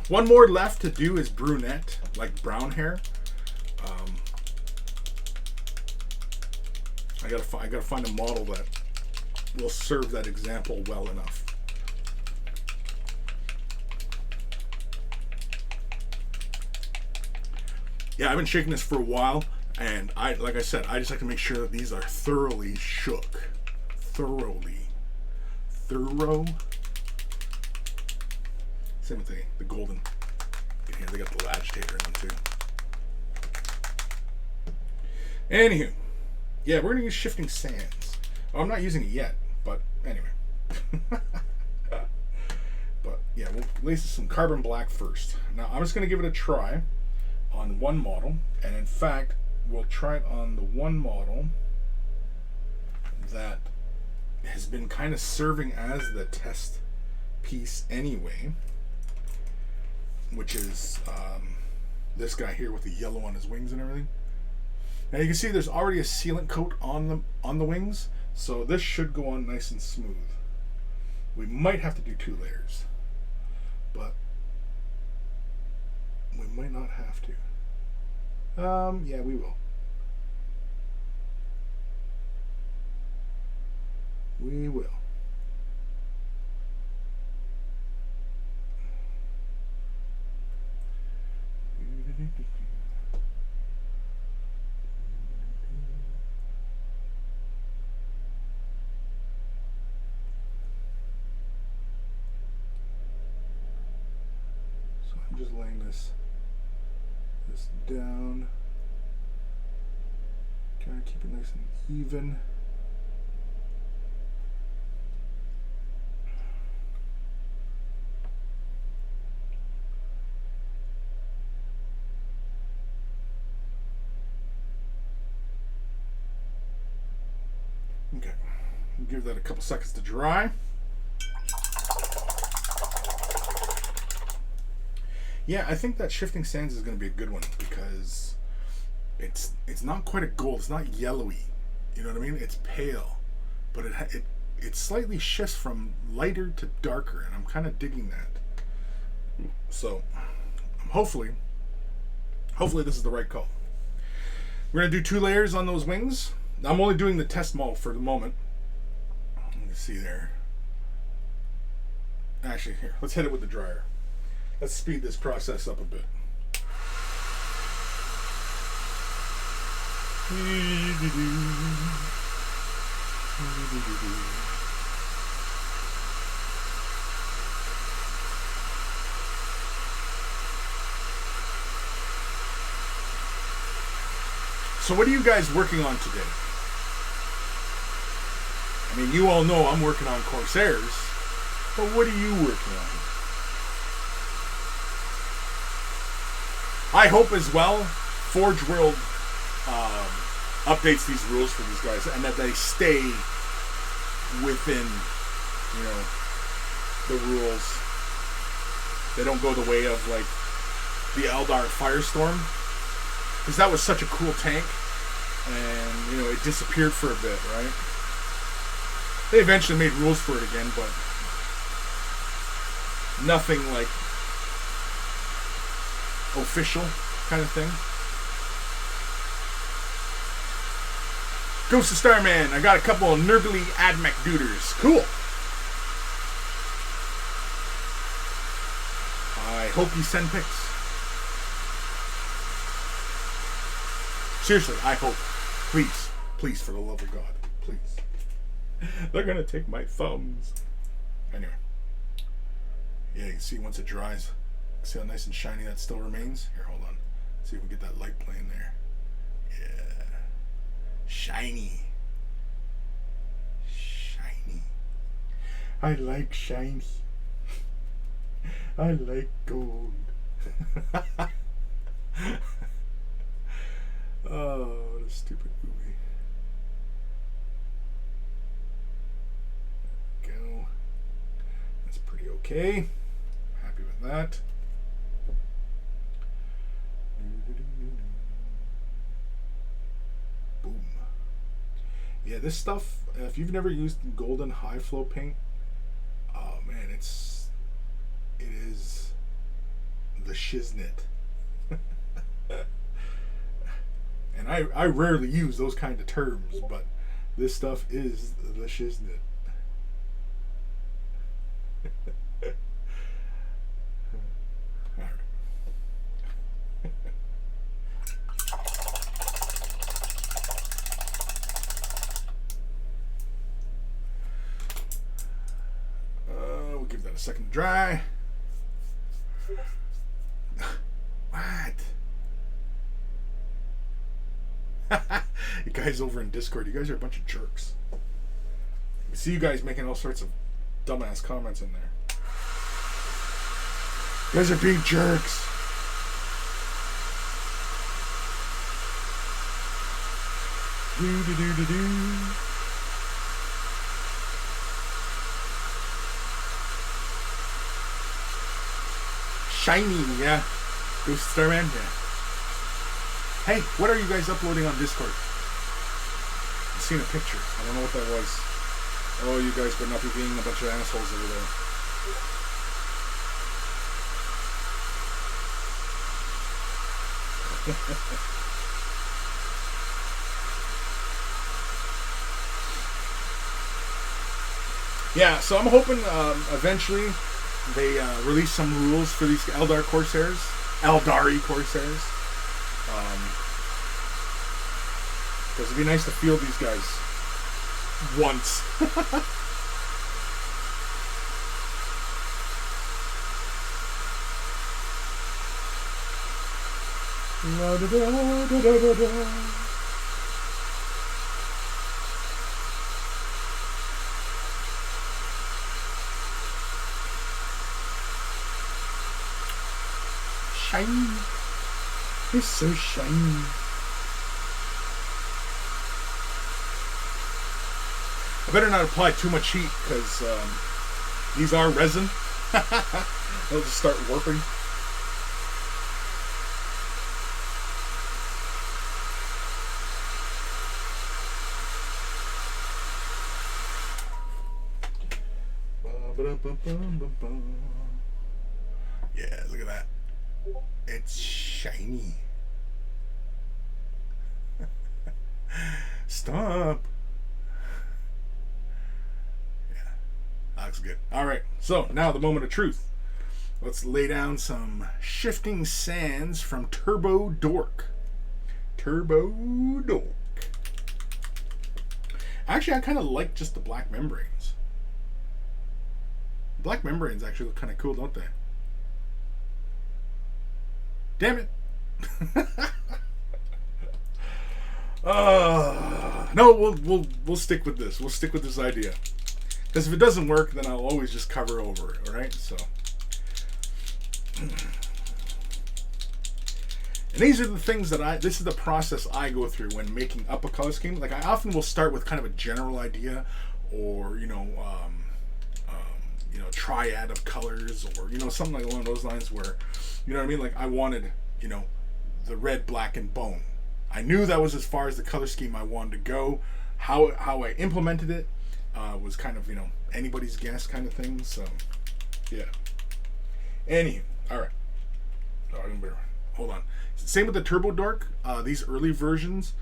One more left to do is brunette, like brown hair. I gotta find a model that will serve that example well enough. Yeah, I've been shaking this for a while, and like I said, I just like to make sure that these are thoroughly shook. Thorough. Same with the golden. Here, they got the little agitator in them too. Anywho, yeah, we're gonna use Shifting Sands. Well, I'm not using it yet, but anyway. But yeah, we'll lace some carbon black first. Now I'm just gonna give it a try on one model, and in fact, we'll try it on the one model that has been kind of serving as the test piece anyway, which is this guy here with the yellow on his wings and everything. Now you can see there's already a sealant coat on the wings, so this should go on nice and smooth. We might have to do 2 layers, but we might not have to. Yeah, we will. We will. So I'm just laying this down. Trying to keep it nice and even. Okay, give that a couple seconds to dry. Yeah, I think that Shifting Sands is going to be a good one because it's not quite a gold. It's not yellowy. You know what I mean? It's pale, but it slightly shifts from lighter to darker, and I'm kind of digging that. So, hopefully this is the right call. We're going to do 2 layers on those wings. I'm only doing the test model for the moment. You can see there. Actually, here, let's hit it with the dryer. Let's speed this process up a bit. So what are you guys working on today? I mean, you all know I'm working on Corsairs, but what are you working on? I hope as well Forgeworld updates these rules for these guys and that they stay within, the rules. They don't go the way of, like, the Eldar Firestorm. Because that was such a cool tank. And, it disappeared for a bit, right? They eventually made rules for it again, but nothing like official kind of thing. Ghost of Starman. I got a couple of Nurgly Admech Duders. Cool. I hope you send pics. Seriously, I hope. Please. Please, for the love of God. Please. They're going to take my thumbs. Anyway. Yeah, you can see once it dries. See how nice and shiny that still remains? Here, hold on. See if we get that light playing there. Yeah. Shiny. Shiny. I like shiny. I like gold. Oh, what a stupid movie. There we go. That's pretty okay. Happy with that. Boom. Yeah, this stuff, if you've never used golden high flow paint, oh man, it is the shiznit. And I rarely use those kind of terms, but this stuff is the shiznit. We'll give that a second to dry. What? You guys over in Discord, you guys are a bunch of jerks. I see you guys making all sorts of dumbass comments in there. You guys are being jerks. Do. Shiny, yeah. Ghost Starman, yeah. Hey, what are you guys uploading on Discord? I've seen a picture. I don't know what that was. Oh, you guys better not be being a bunch of assholes over there. Yeah, so I'm hoping eventually they release some rules for these Aeldari Corsairs. Because it'd be nice to field these guys once. La, da, da, da, da, da. Shiny. It's so shiny. I better not apply too much heat because these are resin. They'll just start warping. Yeah, look at that. It's shiny. Stop. Yeah, that looks good. All right, so now the moment of truth. Let's lay down some shifting sands from Turbo Dork. Turbo Dork. Actually, I kind of like just the black membranes. Black membranes actually look kind of cool, don't they? Damn it! No, we'll stick with this. We'll stick with this idea. Because if it doesn't work, then I'll always just cover over it. All right, so. And these are the things that this is the process I go through when making up a color scheme. Like I often will start with kind of a general idea, or triad of colors, or something like along those lines. Where, you know what I mean? Like I wanted, the red, black, and bone. I knew that was as far as the color scheme I wanted to go. How I implemented it was kind of anybody's guess kind of thing. So yeah. Anywho, all right. Hold on. Same with the Turbo Dork. These early versions,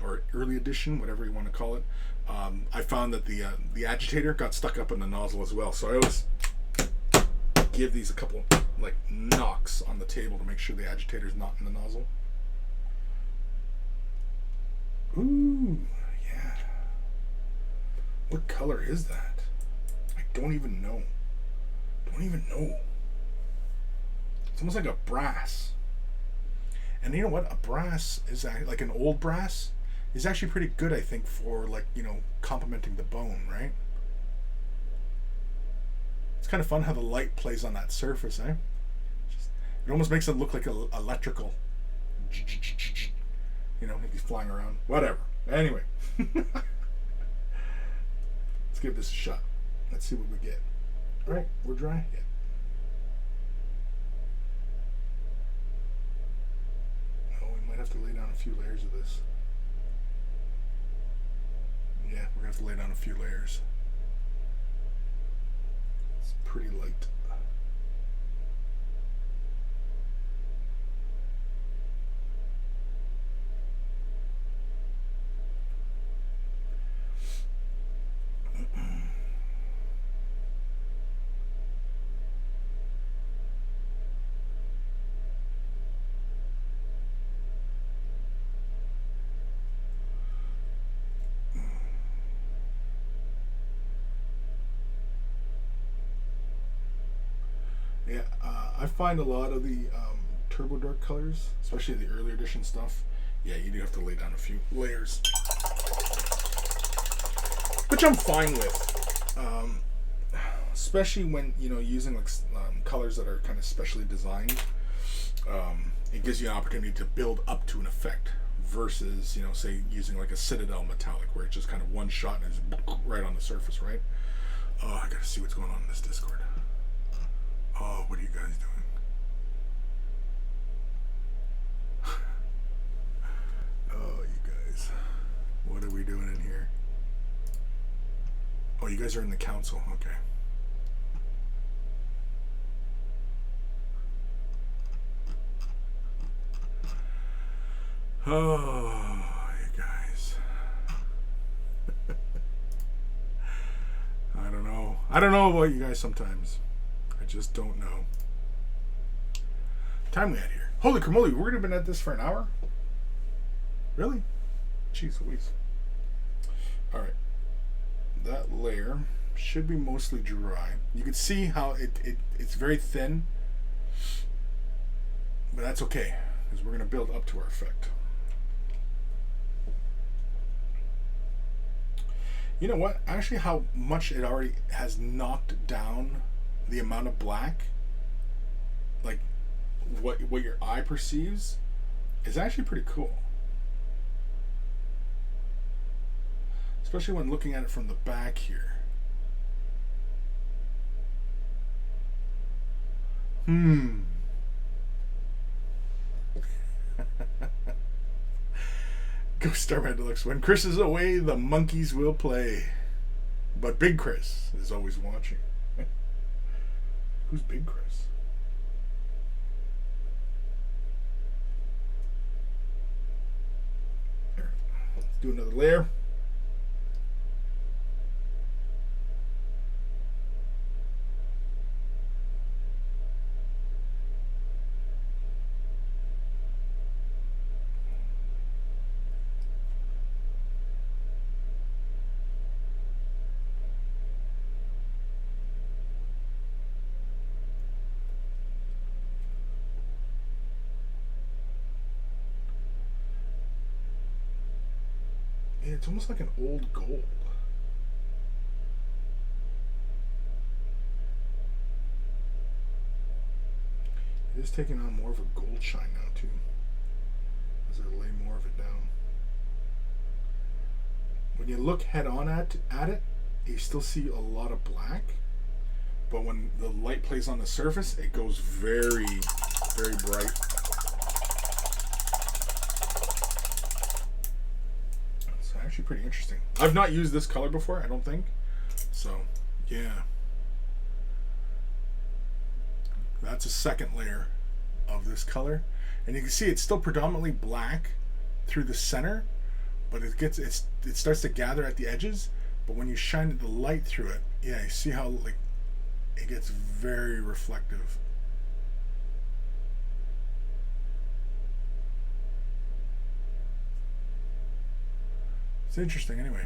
or early edition, whatever you want to call it, I found that the agitator got stuck up in the nozzle as well. So I always give these a couple like knocks on the table to make sure the agitator's not in the nozzle. Ooh, yeah. What color is that? I don't even know. It's almost like a brass. And you know what? A brass is like an old brass is actually pretty good, I think, for like, complementing the bone, right? It's kind of fun how the light plays on that surface, eh? It almost makes it look like electrical. If he's flying around. Whatever. Anyway. Let's give this a shot. Let's see what we get. All right, we're dry. Yeah. Might have to lay down a few layers of this. Yeah, we're gonna have to lay down a few layers. It's pretty light. Yeah, I find a lot of the Turbo Dark colors, especially the early edition stuff, yeah, you do have to lay down a few layers. Which I'm fine with. Especially when, using like colors that are kind of specially designed. It gives you an opportunity to build up to an effect versus, say, using like a Citadel metallic where it's just kind of one shot and it's right on the surface, right? Oh, I gotta see what's going on in this Discord. Oh, what are you guys doing? Oh, you guys. What are we doing in here? Oh, you guys are in the council. Okay. Oh, you guys. I don't know about you guys sometimes. I just don't know. Time we had here. Holy cramoly, we're going to have been at this for an hour? Really? Jeez Louise. Alright. That layer should be mostly dry. You can see how it's very thin. But that's okay, because we're going to build up to our effect. You know what? Actually, how much it already has knocked down the amount of black, like what your eye perceives, is actually pretty cool. Especially when looking at it from the back here. Ghost Starman Deluxe. When Chris is away, the monkeys will play. But Big Chris is always watching. Who's Big Chris? There. Let's do another layer. It's almost like an old gold. It is taking on more of a gold shine now too, as I lay more of it down. When you look head on at it, you still see a lot of black, but when the light plays on the surface, it goes very, very bright. Actually pretty interesting. I've not used this color before, I don't think. So, yeah. That's a second layer of this color. And you can see it's still predominantly black through the center, but it starts to gather at the edges, but when you shine the light through it, yeah, you see how like it gets very reflective. It's interesting anyway.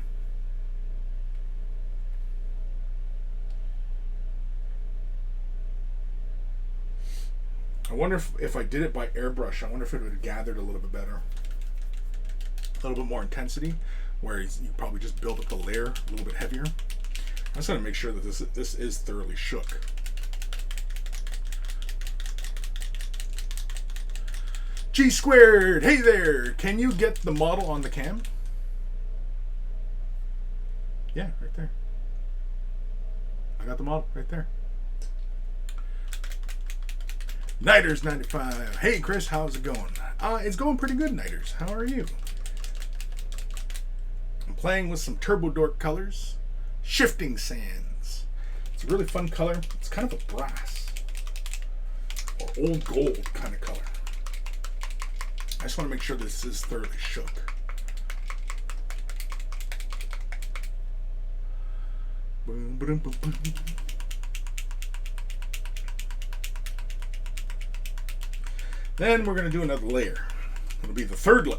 I wonder if I did it by airbrush, I wonder if it would have gathered a little bit better. A little bit more intensity, where you probably just build up the layer a little bit heavier. I just want to make sure that this is thoroughly shook. G squared, hey there! Can you get the model on the cam? Yeah, right there. I got the model right there. Niders 95. Hey Chris, how's it going? It's going pretty good, Niders. How are you? I'm playing with some Turbo Dork colors. Shifting Sands. It's a really fun color. It's kind of a brass or old gold kind of color. I just want to make sure this is thoroughly shook. Boom, boom, boom, boom. Then we're going to do another layer. It'll be the third layer.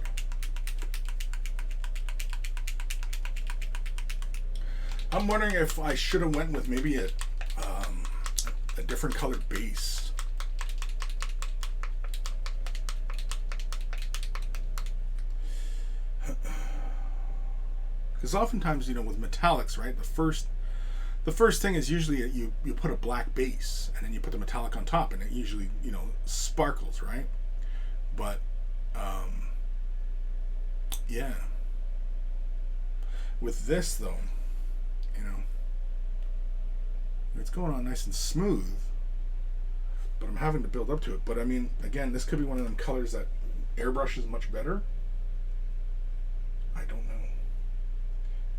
I'm wondering if I should have went with maybe a different colored base. Because oftentimes, you know, with metallics, right, the first thing is usually you put a black base and then you put the metallic on top, and it usually, you know, sparkles, right? But yeah, with this though, you know, it's going on nice and smooth, but I'm having to build up to it. But I mean, again, this could be one of them colors that airbrush is much better. I don't know.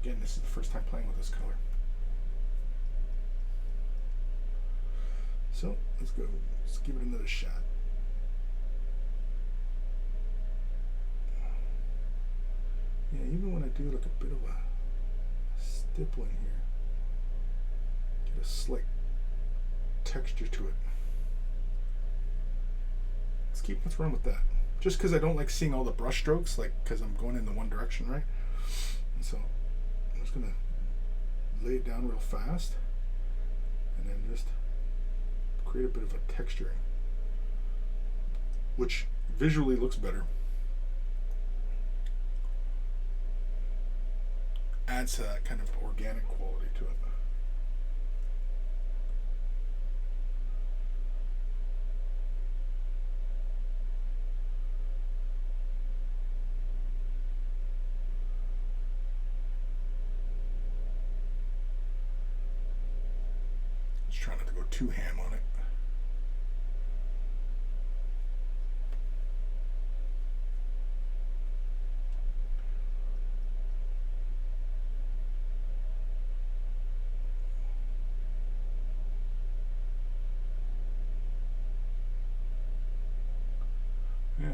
Again, this is the first time playing with this color. So let's go. Let's give it another shot. Yeah, even when I do like a bit of a stippling here, get a slight texture to it. Let's run with that. Just because I don't like seeing all the brush strokes, like because I'm going in the one direction, right? And so I'm just gonna lay it down real fast, and then just create a bit of a texturing, which visually looks better. Adds to that kind of organic quality to it. Just trying not to go too ham on it. Yeah.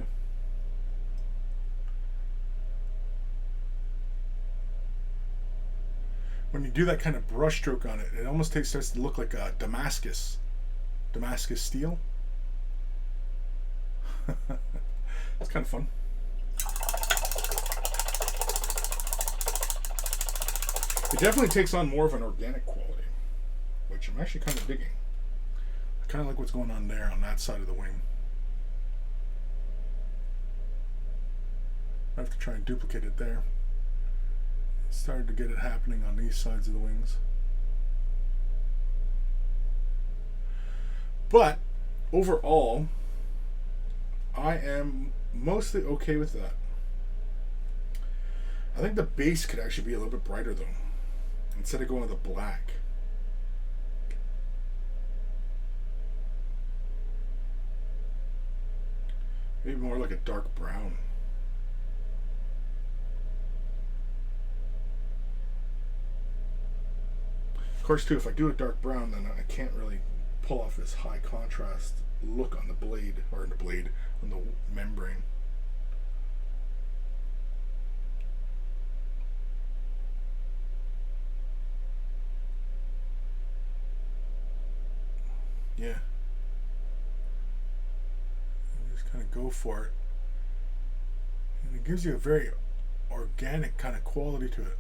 When you do that kind of brush stroke on it, it almost starts to look like a Damascus steel. It's kind of fun. It definitely takes on more of an organic quality, which I'm actually kind of digging. I kind of like what's going on there on that side of the wing. I have to try and duplicate it there. Started to get it happening on these sides of the wings. But overall, I am mostly okay with that. I think the base could actually be a little bit brighter though, instead of going with the black. Maybe more like a dark brown. Of course, too, if I do a dark brown, then I can't really pull off this high contrast look on the blade, on the membrane. Yeah. You just kind of go for it. And it gives you a very organic kind of quality to it.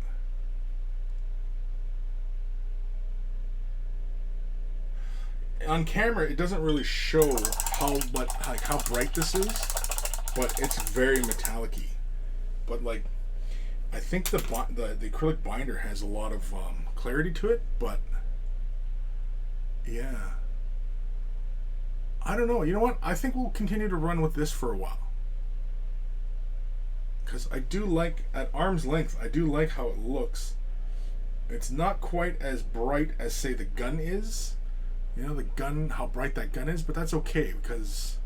On camera, it doesn't really show how bright this is, but it's very metallic-y. But like, I think the acrylic binder has a lot of clarity to it. But yeah, I don't know. You know what? I think we'll continue to run with this for a while, because I do like, at arm's length, I do like how it looks. It's not quite as bright as, say, the gun is. You know, the gun, how bright that gun is, but that's okay because,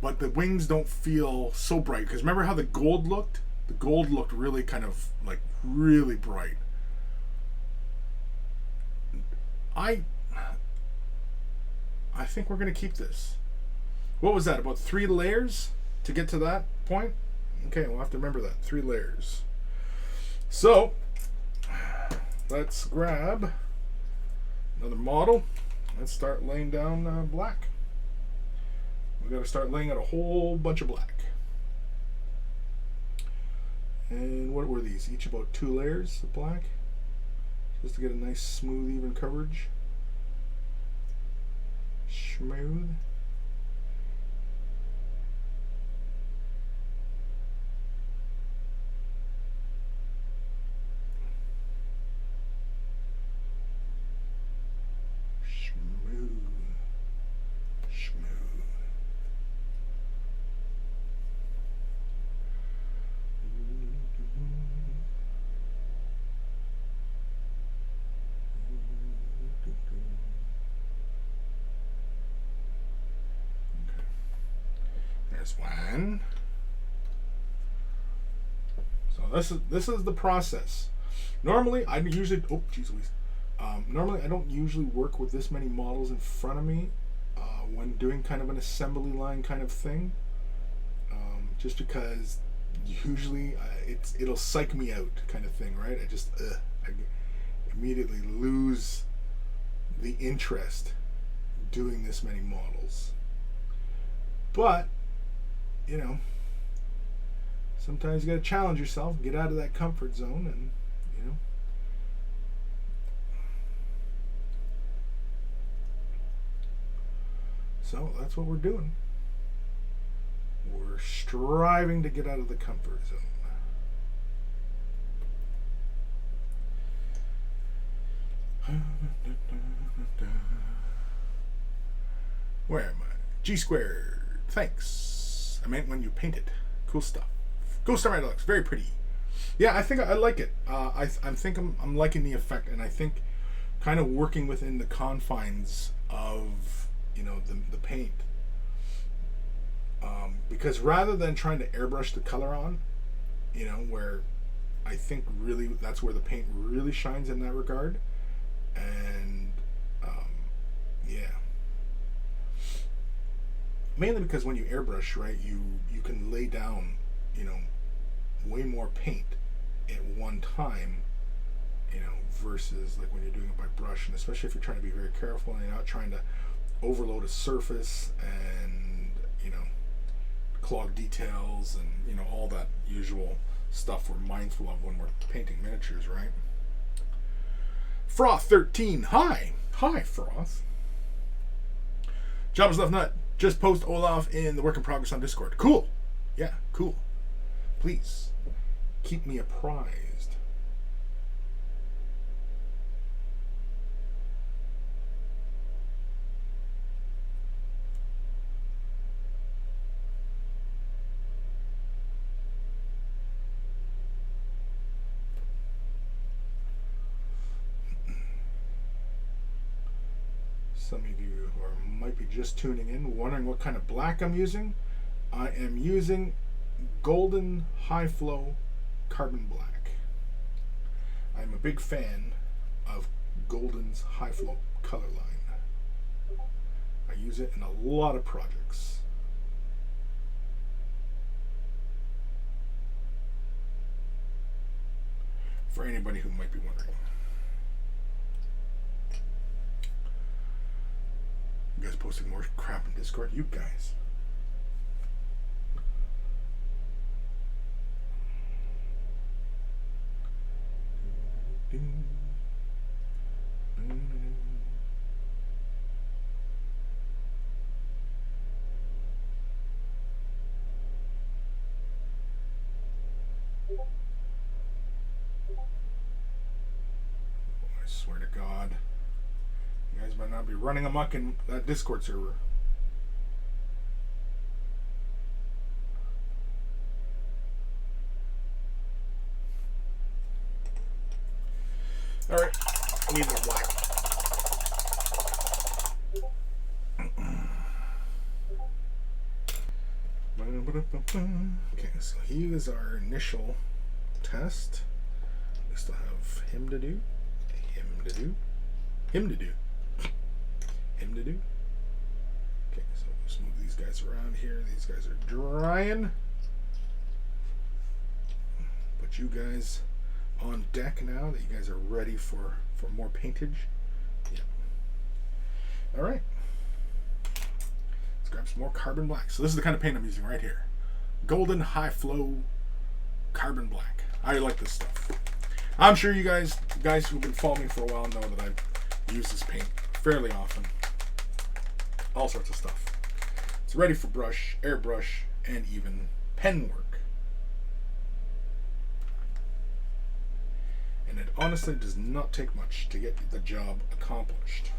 but the wings don't feel so bright, because remember how the gold looked? The gold looked really kind of like really bright. I think we're going to keep this. What was that, about 3 layers to get to that point? Okay, we'll have to remember that, 3 layers. So let's grab another model. Let's start laying down black. We got to start laying out a whole bunch of black. And what were these? Each about 2 layers of black, just to get a nice smooth, even coverage. Smooth. One. So this is the process. Normally I usually normally I don't usually work with this many models in front of me when doing kind of an assembly line kind of thing, just because usually it'll psych me out kind of thing, right? I immediately lose the interest doing this many models. But, you know, sometimes you got to challenge yourself, get out of that comfort zone, and, you know. So that's what we're doing. We're striving to get out of the comfort zone. Where am I? G squared. Thanks. I meant when you paint it. Cool stuff. Ghost Star Deluxe. Very pretty. Yeah, I think I like it. I think I'm liking the effect, and I think kind of working within the confines of, you know, the paint. Because rather than trying to airbrush the color on, you know, where I think really that's where the paint really shines in that regard. And yeah, mainly because when you airbrush, right, you can lay down, you know, way more paint at one time, you know, versus like when you're doing it by brush, and especially if you're trying to be very careful and you're not trying to overload a surface and, you know, clog details and, you know, all that usual stuff we're mindful of when we're painting miniatures, right? Froth 13, hi Froth. Jobber's Left Nut, just post Olaf in the work in progress on Discord. Cool. Yeah, cool. Please keep me apprised. Some of you who might be just tuning in, wondering what kind of black I'm using. I am using Golden High Flow Carbon Black. I'm a big fan of Golden's High Flow color line. I use it in a lot of projects. For anybody who might be wondering. You guys posting more crap in Discord? You guys. I swear to God. You guys might not be running amok in that Discord server. Alright, I need more black. Okay, so he is our initial test. We still have him to do. Okay, so let's move these guys around here. These guys are drying. Put you guys on deck now that you guys are ready for more paintage. Yeah. All right. Let's grab some more carbon black. So this is the kind of paint I'm using right here. Golden High Flow Carbon Black. I like this stuff. I'm sure you guys who've been following me for a while know that I've used this paint fairly often. All sorts of stuff. It's ready for brush, airbrush, and even pen work. And it honestly does not take much to get the job accomplished.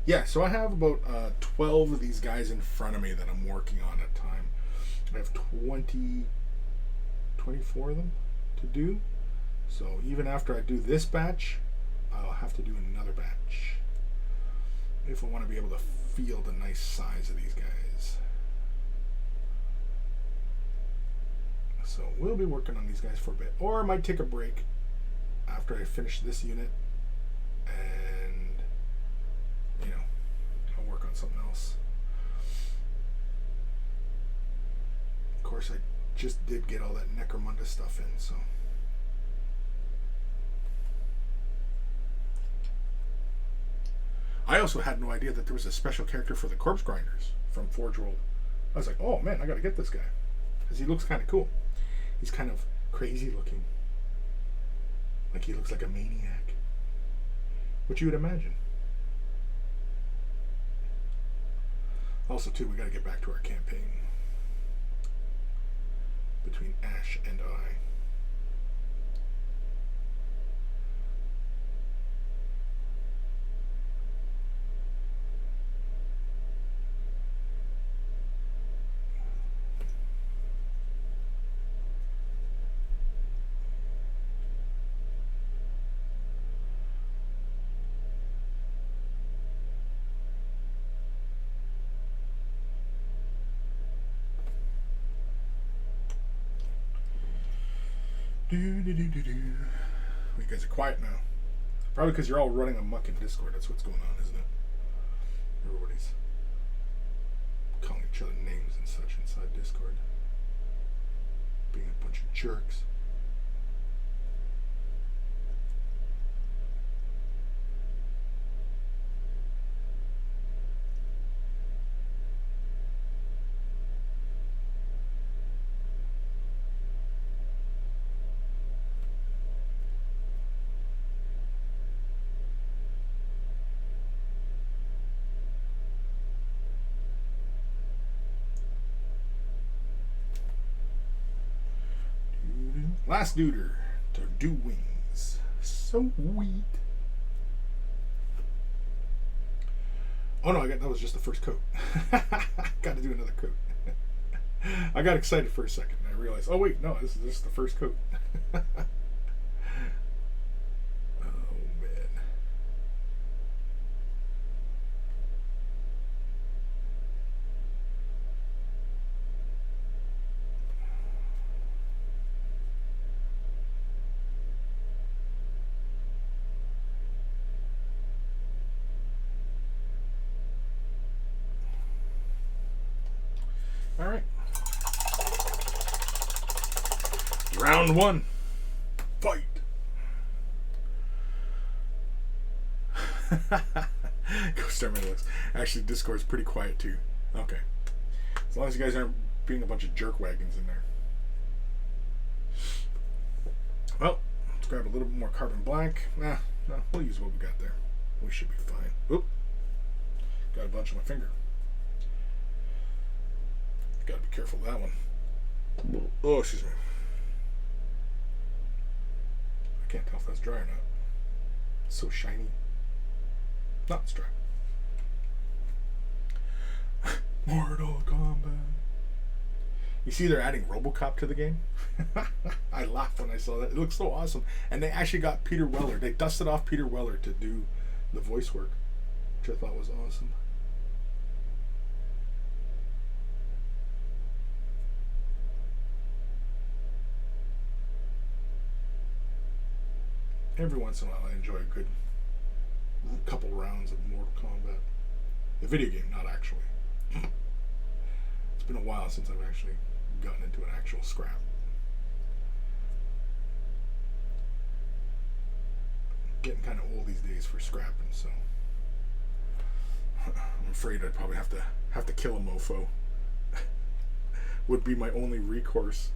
Yeah, so I have about 12 of these guys in front of me that I'm working on at a time. I have 24 of them to do. So even after I do this batch, I'll have to do another batch if I want to be able to feel the nice size of these guys. So we'll be working on these guys for a bit. Or I might take a break after I finish this unit and, you know, I'll work on something else. Of course, I just did get all that Necromunda stuff in, so. I also had no idea that there was a special character for the Corpse Grinders from Forgeworld. I was like, oh man, I gotta get this guy. Because he looks kind of cool. He's kind of crazy looking. Like he looks like a maniac. What you would imagine. Also, too, we gotta get back to our campaign. Between Ash and I. You guys are quiet now. Probably because you're all running amok in Discord. That's what's going on, isn't it? Everybody's calling each other names and such inside Discord. Being a bunch of jerks. Last duder to do wings. Sweet. Oh no, that was just the first coat. Got to do another coat. I got excited for a second. I realized, oh wait, no, this is just the first coat. Oh man. All right. Round one. Fight. Go start my list. Actually, Discord's pretty quiet too. Okay. As long as you guys aren't being a bunch of jerk wagons in there. Well, let's grab a little bit more carbon black. No, we'll use what we got there. We should be fine. Oop. Got a bunch on my finger. Gotta be careful of that one. Oh, excuse me. I can't tell if that's dry or not. It's so shiny. No, it's dry. Mortal Kombat. You see they're adding RoboCop to the game? I laughed when I saw that. It looks so awesome. And they actually got Peter Weller. They dusted off Peter Weller to do the voice work, which I thought was awesome. Every once in a while I enjoy a good couple rounds of Mortal Kombat. The video game, not actually. It's been a while since I've actually gotten into an actual scrap. Getting kind of old these days for scrapping, so I'm afraid I'd probably have to kill a mofo. Would be my only recourse.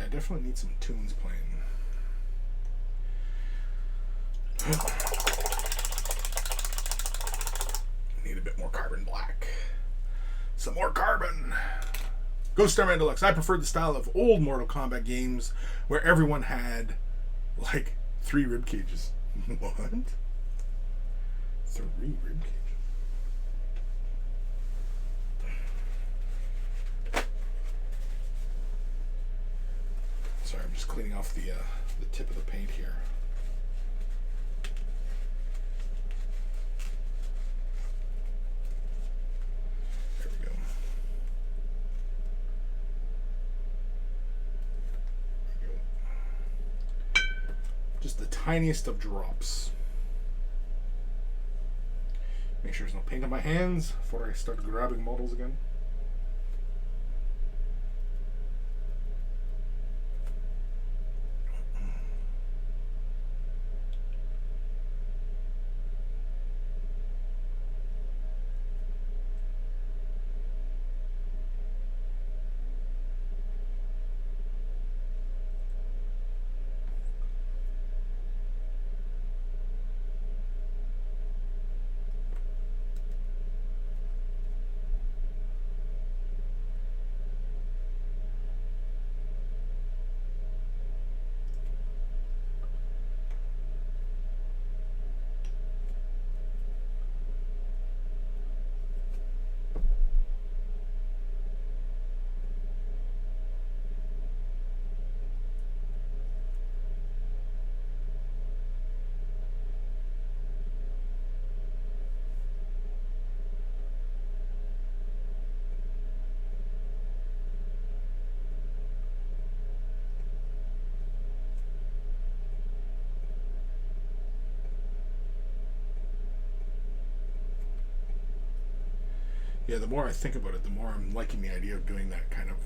Yeah, I definitely need some tunes playing. Need a bit more carbon black. Some more carbon. Ghost Starman Deluxe. I preferred the style of old Mortal Kombat games where everyone had like 3 rib cages. What? 3 rib cages? Sorry, I'm just cleaning off the tip of the paint here. There we go. Just the tiniest of drops. Make sure there's no paint on my hands before I start grabbing models again. Yeah, the more I think about it, the more I'm liking the idea of doing that kind of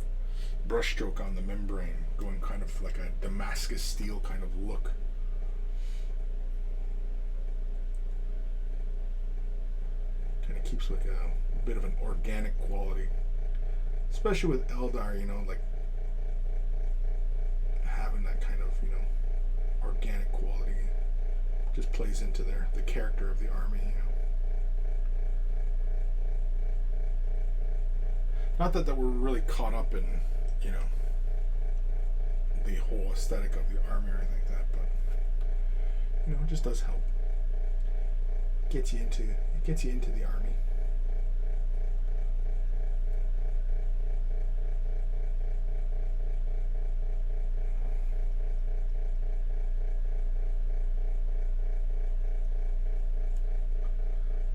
brushstroke on the membrane, going kind of like a Damascus steel kind of look. Kind of keeps like a bit of an organic quality, especially with Eldar, you know, like having that kind of, you know, organic quality just plays into the character of the army, you know. Not that we're really caught up in, you know, the whole aesthetic of the army or anything like that, but you know, it just does help. It gets you into the army.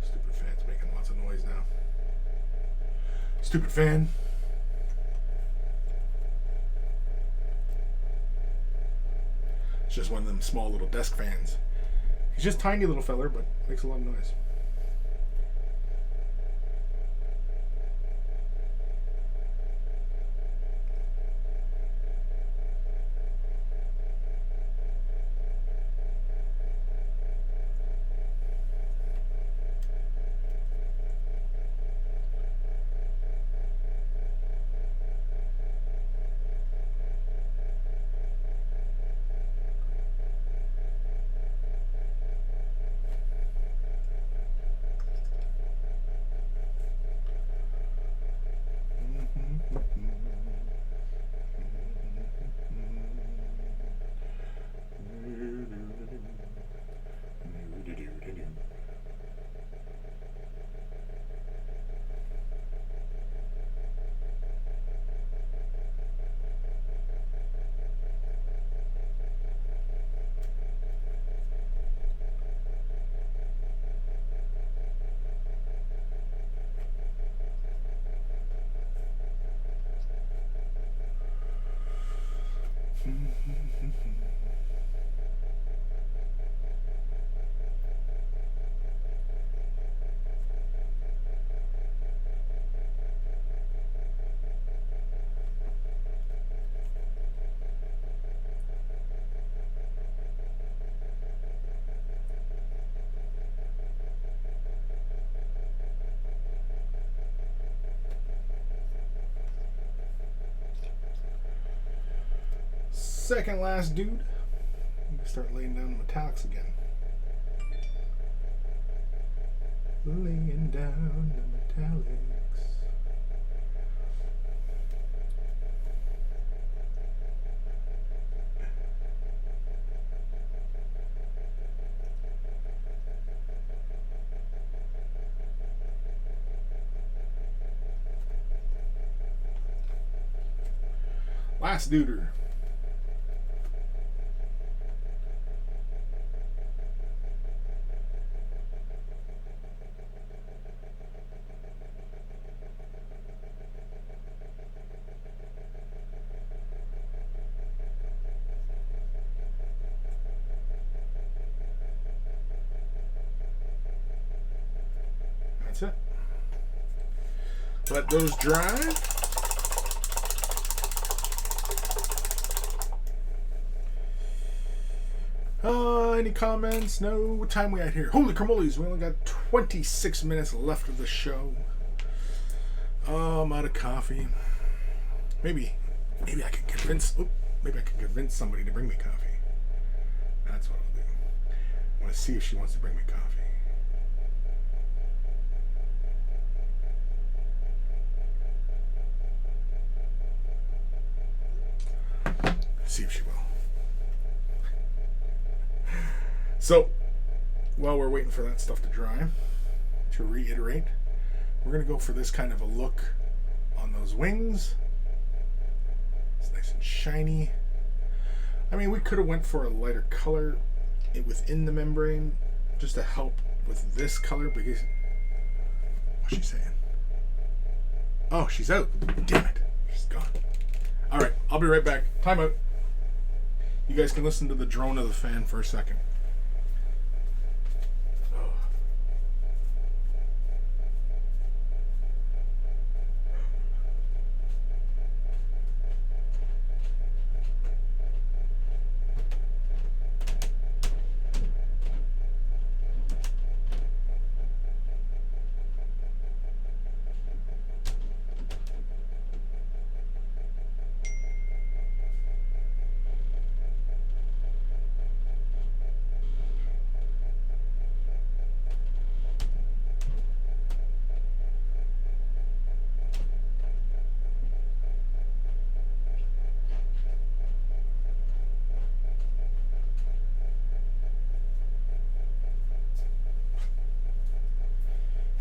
Stupid fan's making lots of noise now. Stupid fan. It's just one of them small little desk fans. He's just a tiny little feller, but makes a lot of noise. second last dude. I'm gonna start laying down the metallics again. Laying down the metallics. Last duder. That's it. Let those dry. Any comments? No. What time we at here? Holy cramoles, we only got 26 minutes left of the show. I'm out of coffee. Maybe I can convince. Maybe I can convince somebody to bring me coffee. That's what I'll do. I want to see if she wants to bring me coffee. See if she will. So, while we're waiting for that stuff to dry, to reiterate, we're going to go for this kind of a look on those wings. It's nice and shiny. I mean, we could have went for a lighter color within the membrane just to help with this color because... What's she saying? Oh, she's out. Damn it. She's gone. Alright, I'll be right back. Time out. You guys can listen to the drone of the fan for a second.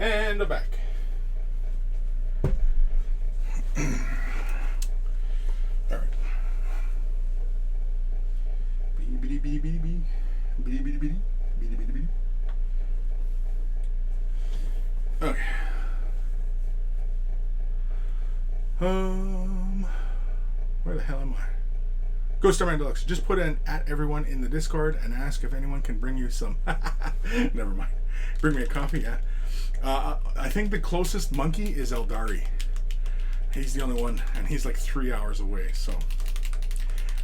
And I'm back. Alright. Okay. Where the hell am I? Ghost Starman Deluxe. Just put an at everyone in the Discord and ask if anyone can bring you some. Never mind. Bring me a coffee, yeah. I think the closest monkey is Aeldari. He's the only one, and he's like 3 hours away, so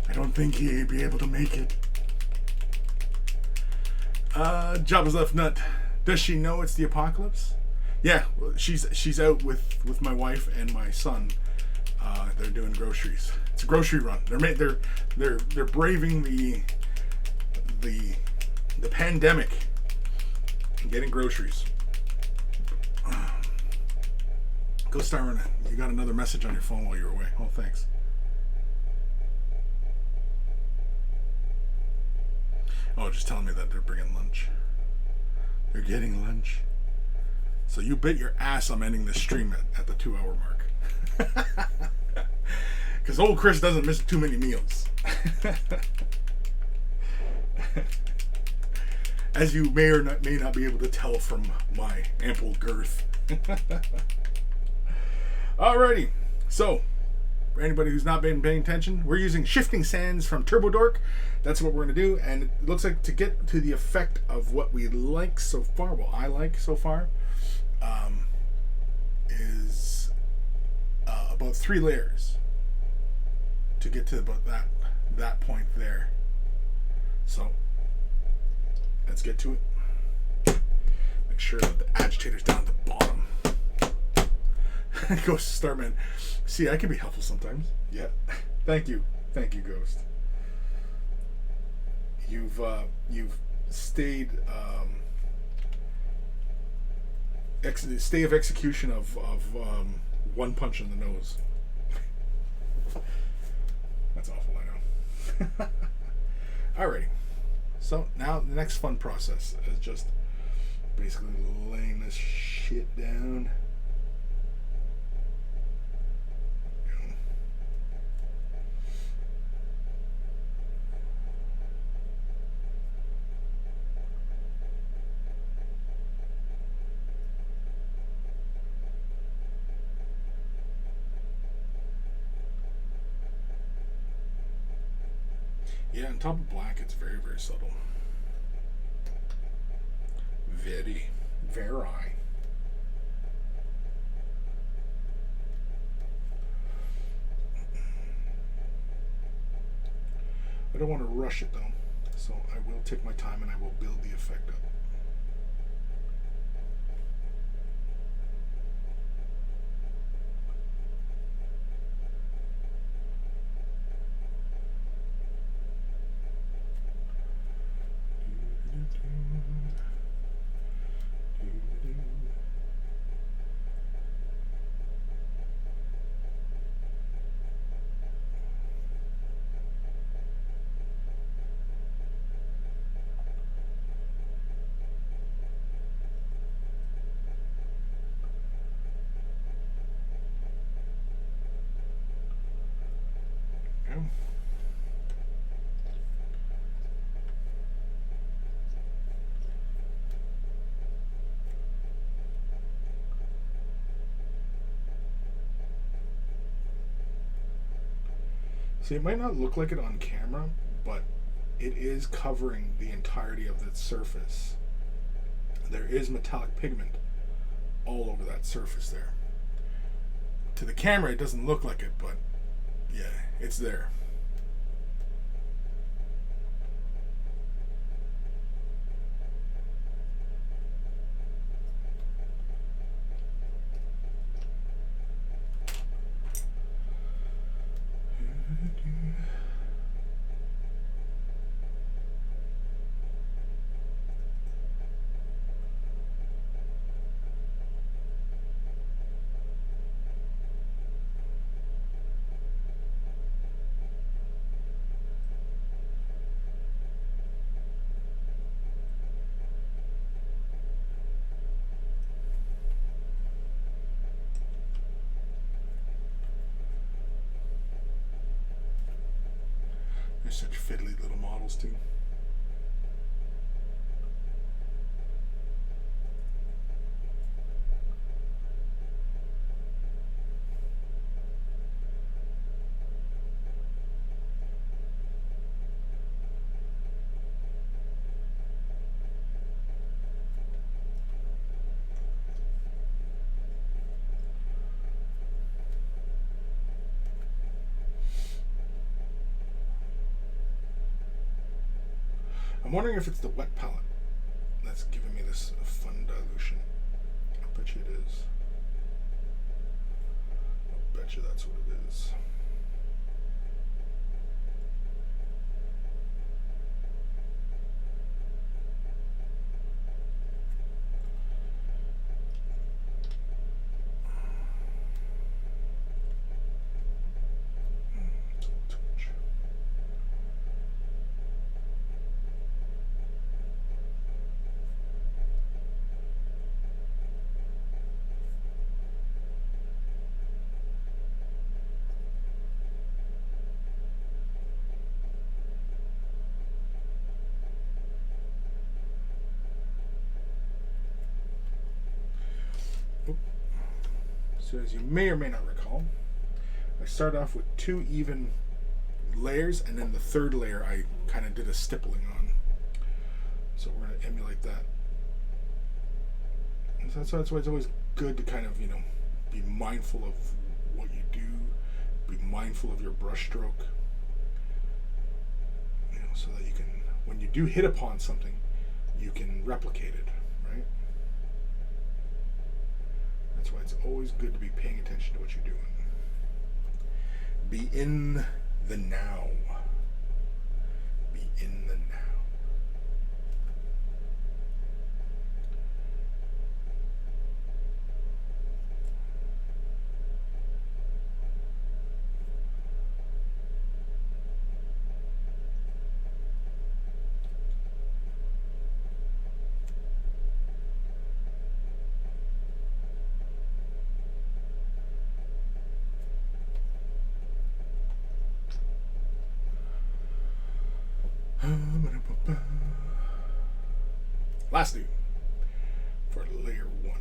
I don't think he'd be able to make it. Jabba's Left Nut. Does she know it's the apocalypse? Yeah, she's out with my wife and my son. They're doing groceries. It's a grocery run. They're braving the pandemic and getting groceries. Go Starman, you got another message on your phone while you were away. Oh, thanks. Oh, just telling me that they're bringing lunch. They're getting lunch. So you bet your ass I'm ending this stream at the 2 hour mark. Because old Chris doesn't miss too many meals. As you may not be able to tell from my ample girth. Alrighty, so for anybody who's not been paying attention, we're using Shifting Sands from Turbo Dork. That's what we're going to do, and it looks like to get to the effect of what we like so far, what I like so far, is about 3 layers to get to about that point there. So let's get to it. Make sure that the agitator's down at the bottom. Ghost Starman. See, I can be helpful sometimes. Yeah. Thank you, Ghost. you've stayed stay of execution of one punch in the nose. That's awful, I know. Alrighty. So now the next fun process is just basically laying this shit down. Yeah, on top of black, it's very, very subtle. Very. I don't want to rush it though, so I will take my time and I will build the effect up. See, it might not look like it on camera, but it is covering the entirety of the surface. There is metallic pigment all over that surface there. To the camera, it doesn't look like it, but yeah, it's there. They're such fiddly little models too. I'm wondering if it's the wet palette that's giving me this fun dilution. I bet you it is. I bet you that's what it is. So as you may or may not recall, I start off with 2 even layers, and then the third layer I kind of did a stippling on. So we're going to emulate that. And so that's why it's always good to kind of, be mindful of what you do, be mindful of your brush stroke, so that you can, when you do hit upon something, you can replicate it, right? That's why it's always good to be paying attention to what you're doing. Be in the now. Be in the now. Last dude for layer 1.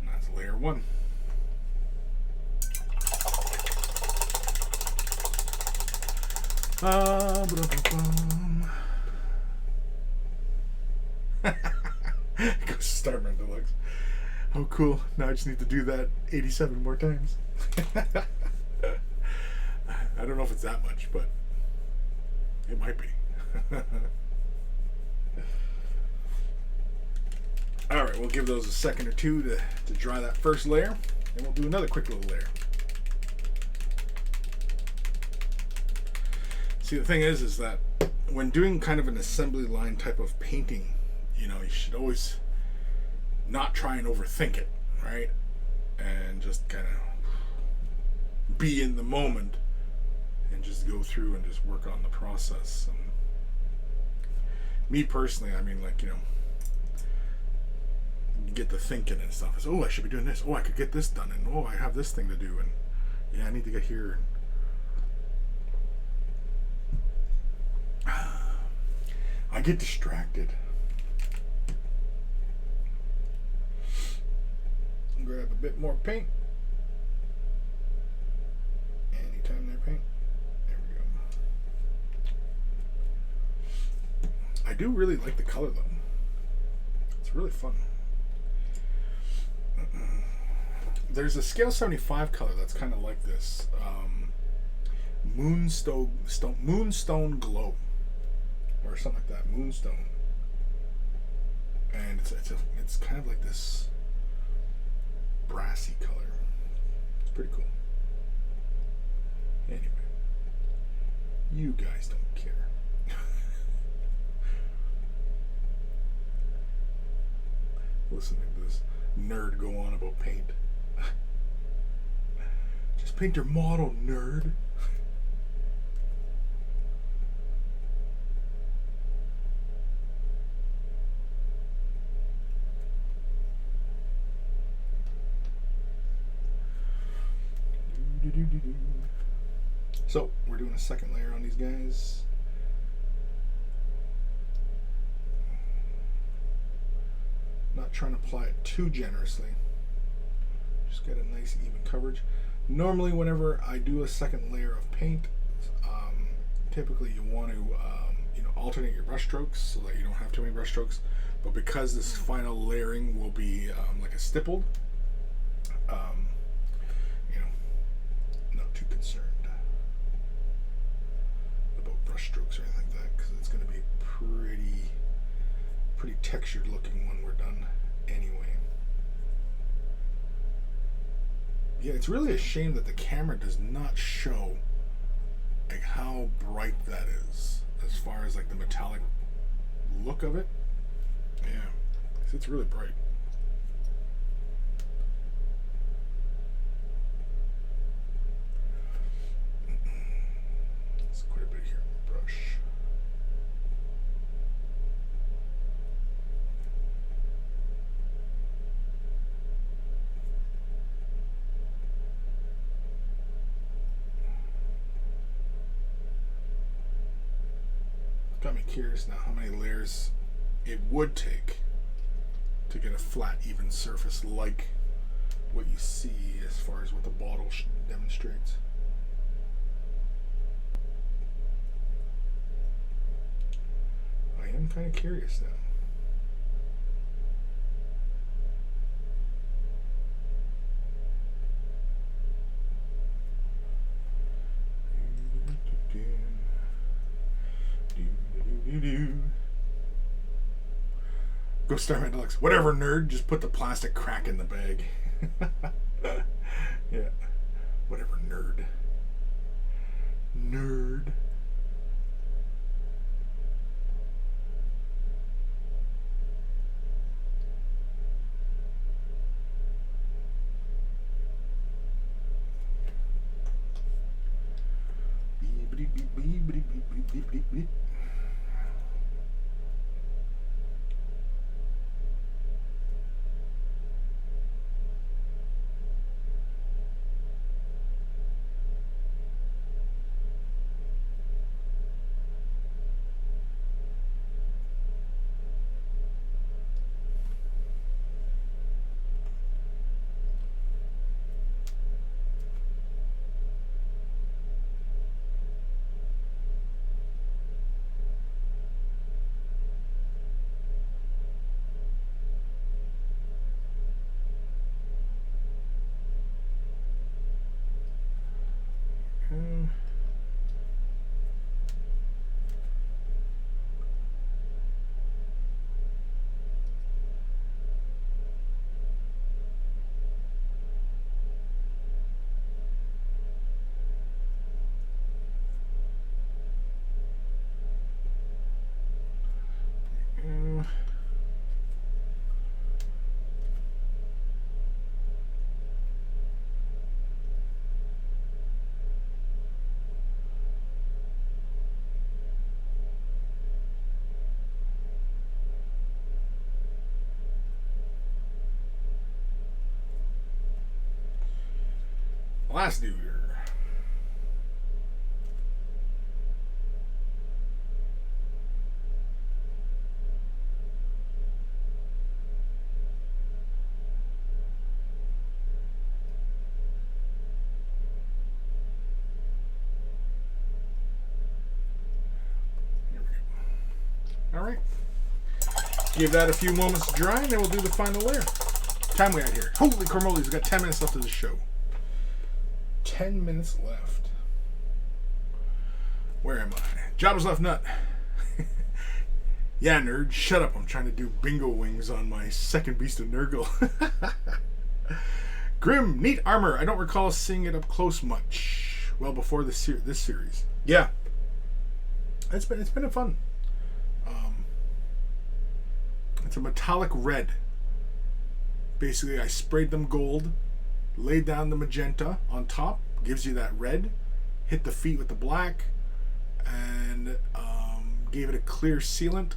And that's layer 1. Go Starman Deluxe. Oh, cool. Now I just need to do that 87 more times. I don't know if it's that much, but it might be. Alright, we'll give those a second or two to dry that first layer, and we'll do another quick little layer. See, the thing is that when doing kind of an assembly line type of painting, you know, you should always not try and overthink it, right? And just kind of be in the moment and just go through and just work on the process. And me personally, I mean, like, you know, you get to thinking and stuff. It's, oh, I should be doing this. Oh, I could get this done. And, oh, I have this thing to do. And, yeah, I need to get here. I get distracted. Grab a bit more paint. Anytime there, paint. There we go. I do really like the color though. It's really fun. There's a scale 75 color that's kind of like this. Moonstone Glow. Or something like that. Moonstone. And it's kind of like this brassy color. It's pretty cool. Anyway, you guys don't care. Listening to this nerd go on about paint. Just paint your model, nerd. So we're doing a second layer on these guys. Not trying to apply it too generously. Just get a nice even coverage. Normally whenever I do a second layer of paint, typically you want to alternate your brush strokes so that you don't have too many brush strokes. But because this final layering will be like a stippled, not too concerned about brush strokes or anything like that, because it's going to be pretty textured looking when we're done anyway. Yeah, it's really a shame that the camera does not show like how bright that is as far as like the metallic look of it. Yeah, it's really bright. It's quite a bit here on the brush. Got me curious now how many layers it would take to get a flat, even surface like what you see as far as what the bottle demonstrates. I am kind of curious now. Go Starman Deluxe. Whatever, nerd. Just put the plastic crack in the bag. Yeah. Whatever, nerd. Nerd. Beep, beep, beep, beep, beep, beep, beep, beep, beep. Last dude. Alright. Give that a few moments to dry, and then we'll do the final layer. Time we at here? Holy carmoles, we've got 10 minutes left of the show. 10 minutes left. Where am I? Jobber's left nut. Yeah, nerd, shut up. I'm trying to do bingo wings on my second beast of Nurgle. Grim, neat armor. I don't recall seeing it up close much. Well, before this series. Yeah. It's been a fun. It's a metallic red. Basically, I sprayed them gold, laid down the magenta on top, gives you that red, hit the feet with the black, and gave it a clear sealant.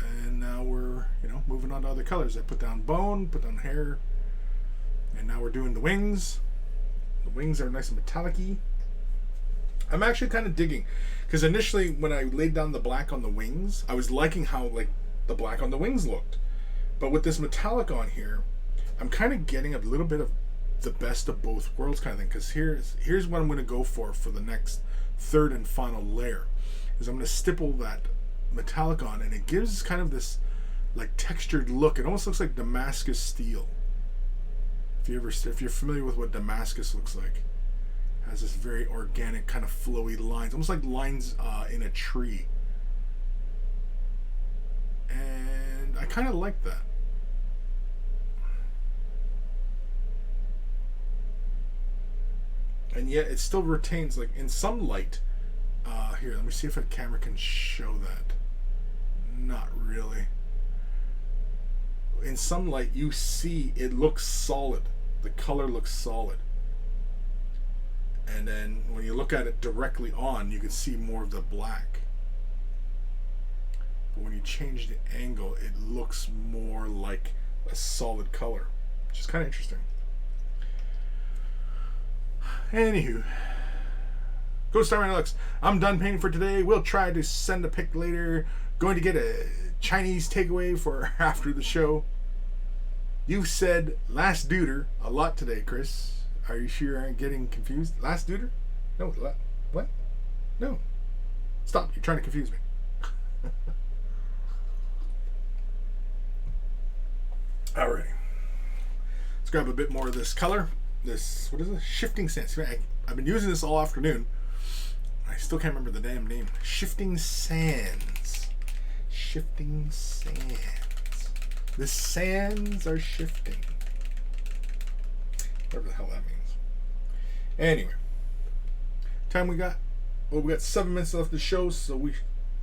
And now we're, moving on to other colors. I put down bone, put down hair, and now we're doing the wings. The wings are nice and metallic-y. I'm actually kind of digging, because initially when I laid down the black on the wings, I was liking how the black on the wings looked. But with this metallic on here, I'm kind of getting a little bit of the best of both worlds kind of thing, because here's what I'm going to go for the next third and final layer. Is I'm going to stipple that metallic on, and it gives kind of this textured look. It almost looks like Damascus steel. If you're familiar with what Damascus looks like, it has this very organic kind of flowy lines, almost like lines in a tree. And I kind of like that. And yet it still retains, in some light. Here, let me see if a camera can show that. Not really. In some light, you see it looks solid. The color looks solid. And then when you look at it directly on, you can see more of the black. But when you change the angle, it looks more like a solid color, which is kind of interesting. Anywho, Ghost Star Alex, I'm done painting for today. We'll try to send a pic later. Going to get a Chinese takeaway for after the show. You've said last duder a lot today, Chris. Are you sure I'm getting confused? Last duder? No, what? No. Stop, you're trying to confuse me. Alright. Let's grab a bit more of this color. This, what is it? Shifting Sands. I've been using this all afternoon. I still can't remember the damn name. Shifting Sands. Shifting Sands. The sands are shifting. Whatever the hell that means. Anyway. Time we got. Well, we got 7 minutes left of the show, so we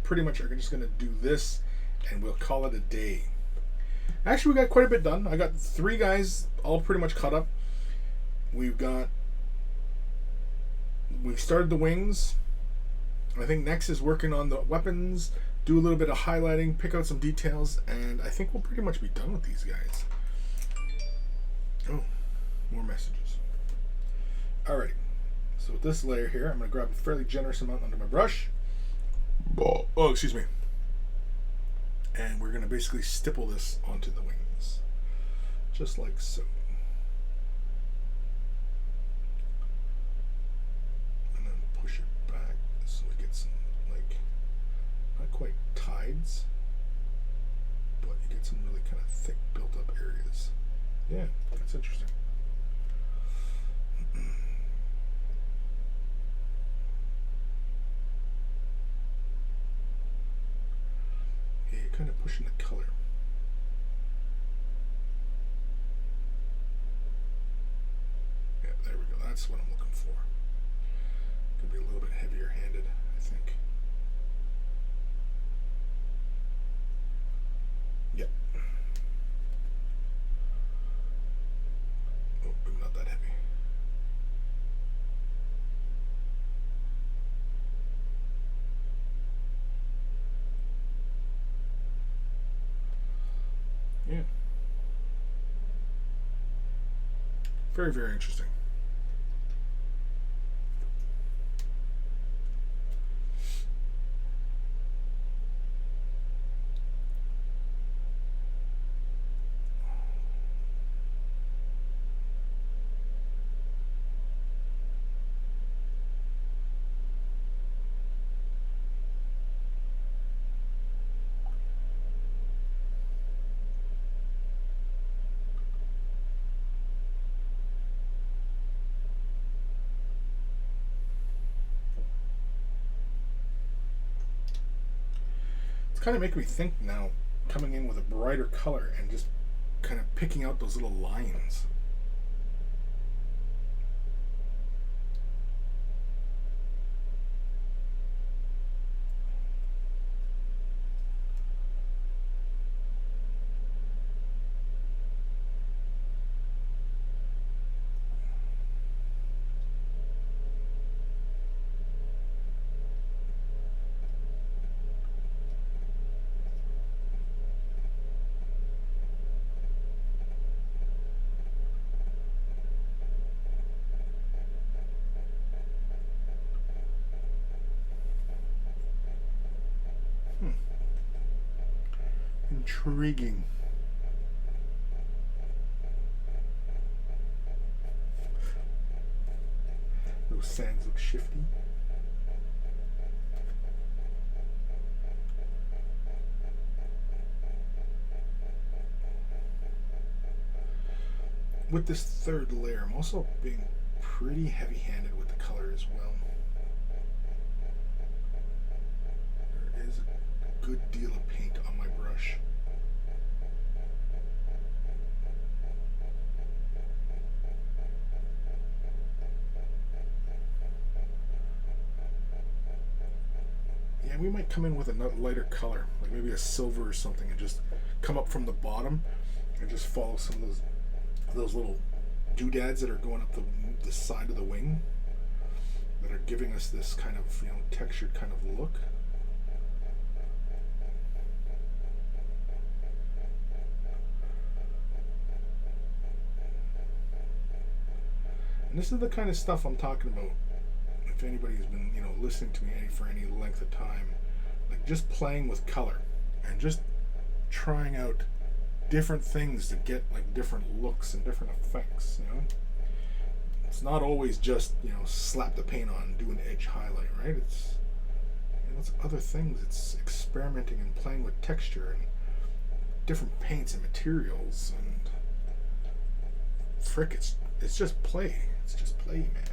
pretty much are just going to do this, and we'll call it a day. Actually, we got quite a bit done. I got 3 guys all pretty much caught up. We've started the wings. I think next is working on the weapons, do a little bit of highlighting, pick out some details, and I think we'll pretty much be done with these guys. Oh, more messages. Alrighty. So with this layer here, I'm going to grab a fairly generous amount under my brush. Oh, excuse me. And we're going to basically stipple this onto the wings. Just like so. And then push it back so we get some, not quite tides, but you get some really kind of thick built up areas. Yeah, that's interesting. Kind of pushing the color. Yeah, there we go. That's what I'm looking for. Could be a little bit heavier handed, I think. Yep. Oh, maybe not that heavy. Yeah. Very, very interesting. kind of making me think now, coming in with a brighter color and just kind of picking out those little lines. Intriguing. Those sands look shifty. With this third layer, I'm also being pretty heavy-handed with the color as well. There is a good deal of paint on my brush. Yeah, we might come in with a lighter color, like maybe a silver or something, and just come up from the bottom and just follow some of those little doodads that are going up the side of the wing that are giving us this kind of, you know, textured kind of look. And this is the kind of stuff I'm talking about. If anybody's been, you know, listening to me for any length of time, like just playing with color and just trying out different things to get like different looks and different effects, you know. It's not always just, you know, slap the paint on and do an edge highlight, right? It's, you know, it's other things. It's experimenting and playing with texture and different paints and materials, and frick, it's just play. It's just play, man.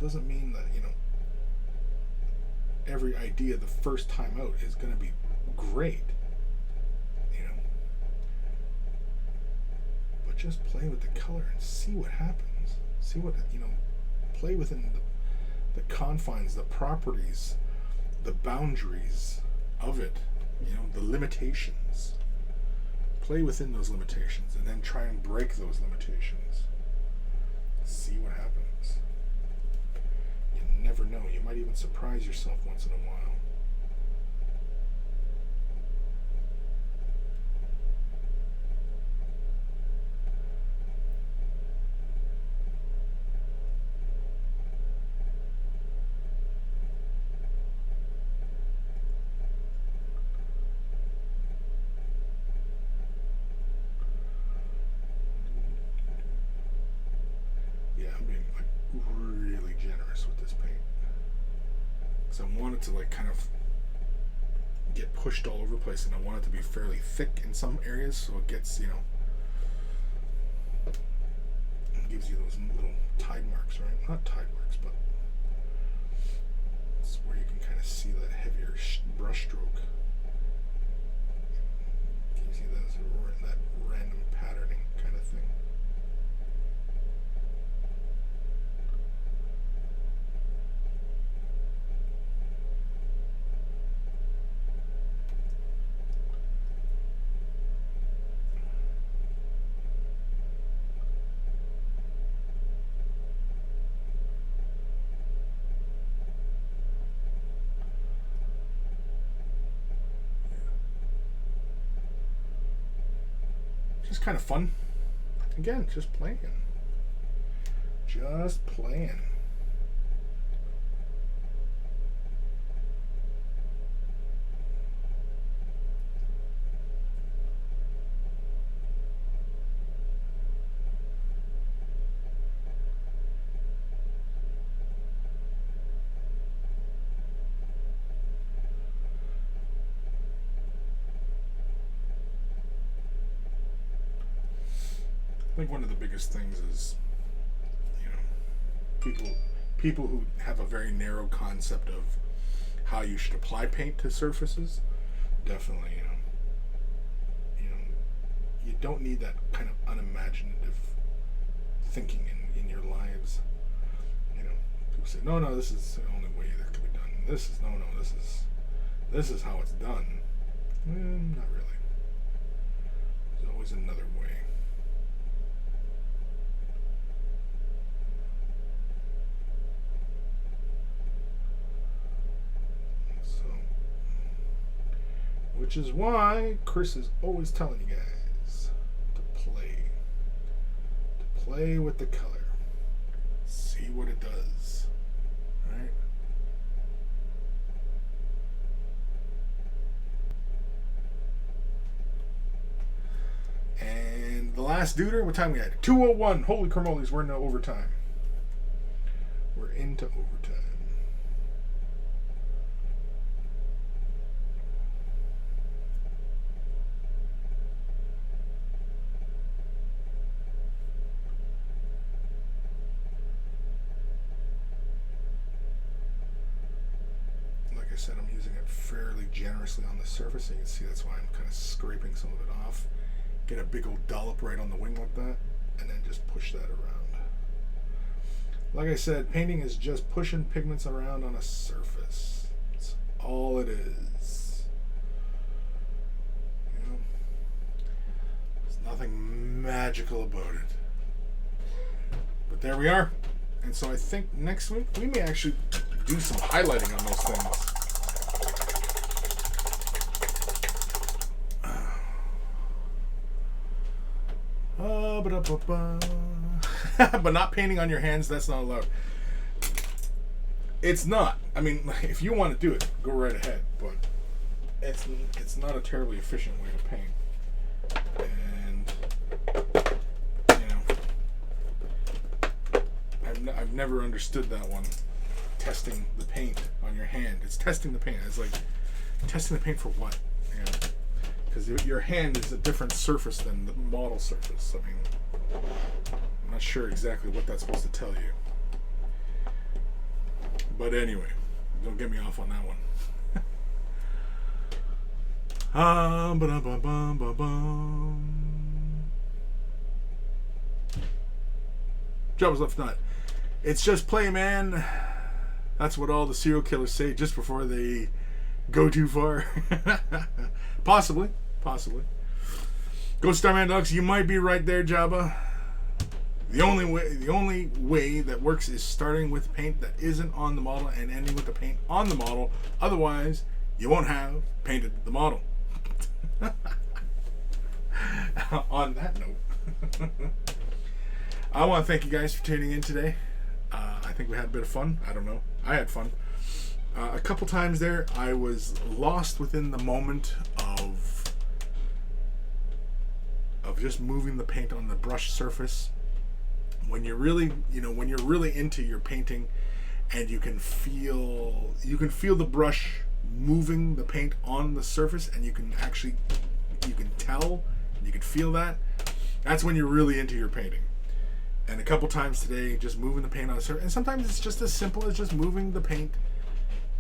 Doesn't mean that, you know, every idea the first time out is going to be great, you know, but just play with the color and see what happens. See what, you know, play within the confines, the properties, the boundaries of it, you know, the limitations. Play within those limitations and then try and break those limitations. See what happens. Never know. You might even surprise yourself once in a while. Yeah, I'm being like really generous with this paint. So I want it to like kind of get pushed all over the place, and I want it to be fairly thick in some areas, so it gets, you know, it gives you those little tide marks, right? Not tide marks, but it's where you can kind of see that heavier brush stroke. Gives you that random patterning kind of thing. Just kind of fun. Again, just playing. Just playing. I think one of the biggest things is People who have a very narrow concept of how you should apply paint to surfaces, definitely, you don't need that kind of unimaginative thinking in your lives. People say, no, this is the only way that can be done. This is how it's done. Not really. There's always another way. Which is why Chris is always telling you guys to play with the color, see what it does, right? And the last duder, what time we at? 2:01. Holy caramoles, we're into overtime. We're into overtime. Like I said, I'm using it fairly generously on the surface. You can see that's why I'm kind of scraping some of it off. Get a big old dollop right on the wing like that, and then just push that around. Like I said, painting is just pushing pigments around on a surface. That's all it is. There's nothing magical about it. But there we are. And so I think next week we may actually do some highlighting on those things. But not painting on your hands, that's not allowed. It's not. I mean, if you want to do it, go right ahead. But it's not a terribly efficient way to paint. And I've never understood that one. Testing the paint on your hand. It's testing the paint. It's like testing the paint for what? Because your hand is a different surface than the model surface. I mean, I'm not sure exactly what that's supposed to tell you. But anyway, don't get me off on that one. Job's left nut. It's just play, man. That's what all the serial killers say just before they go too far. Possibly. Go Starman Dogs, you might be right there, Jabba. The only way that works is starting with paint that isn't on the model and ending with the paint on the model. Otherwise, you won't have painted the model. On that note, I want to thank you guys for tuning in today. I think we had a bit of fun. I don't know. I had fun. A couple times there, I was lost within the moment of just moving the paint on the brush surface. When you're really, into your painting, and you can feel the brush moving the paint on the surface, and you can tell, and you can feel that. That's when you're really into your painting. And a couple times today, just moving the paint on the surface, and sometimes it's just as simple as just moving the paint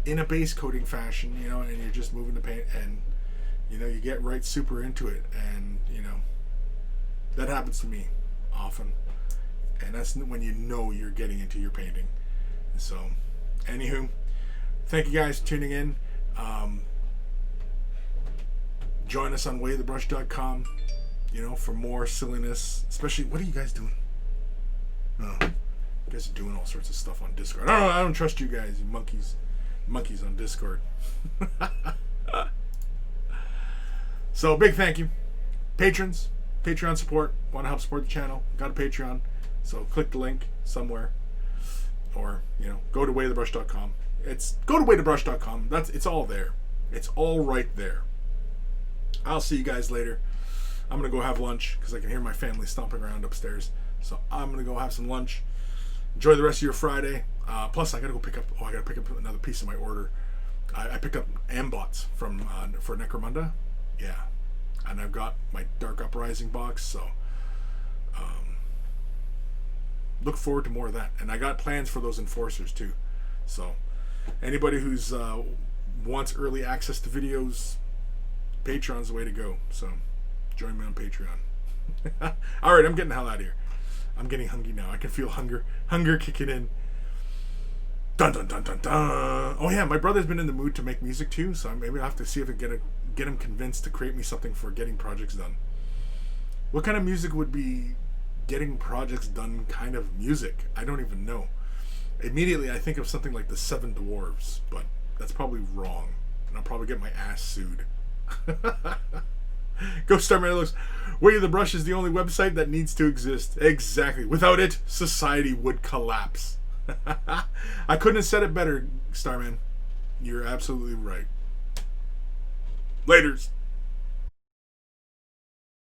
in a base coating fashion, and you're just moving the paint, and you get right super into it, and that happens to me often, and that's when you're getting into your painting. So, anywho, thank you guys for tuning in. Join us on waythebrush.com, for more silliness. Especially, what are you guys doing? Oh, you guys are doing all sorts of stuff on Discord. I don't trust you guys, you monkeys on Discord. So, big thank you. Patrons, Patreon support. Want to help support the channel? Got a Patreon. So click the link somewhere, or go to waythebrush.com. Go to waythebrush.com. It's all there. It's all right there. I'll see you guys later. I'm gonna go have lunch because I can hear my family stomping around upstairs. So I'm gonna go have some lunch. Enjoy the rest of your Friday. Plus, I gotta pick up another piece of my order. I picked up Ambots for Necromunda. Yeah, and I've got my Dark Uprising box. So look forward to more of that. And I got plans for those enforcers too. So anybody who's wants early access to videos, Patreon's the way to go. So join me on Patreon. All right, I'm getting the hell out of here. I'm getting hungry now. I can feel hunger kicking in. Dun dun dun dun dun. Oh yeah, my brother's been in the mood to make music too, so maybe I'll have to see if I can get him convinced to create me something for getting projects done. What kind of music would be getting projects done kind of music? I don't even know. Immediately I think of something like the Seven Dwarves, but that's probably wrong. And I'll probably get my ass sued. Go Starman looks. Way of the Brush is the only website that needs to exist. Exactly. Without it, society would collapse. I couldn't have said it better, Starman. You're absolutely right. Laters.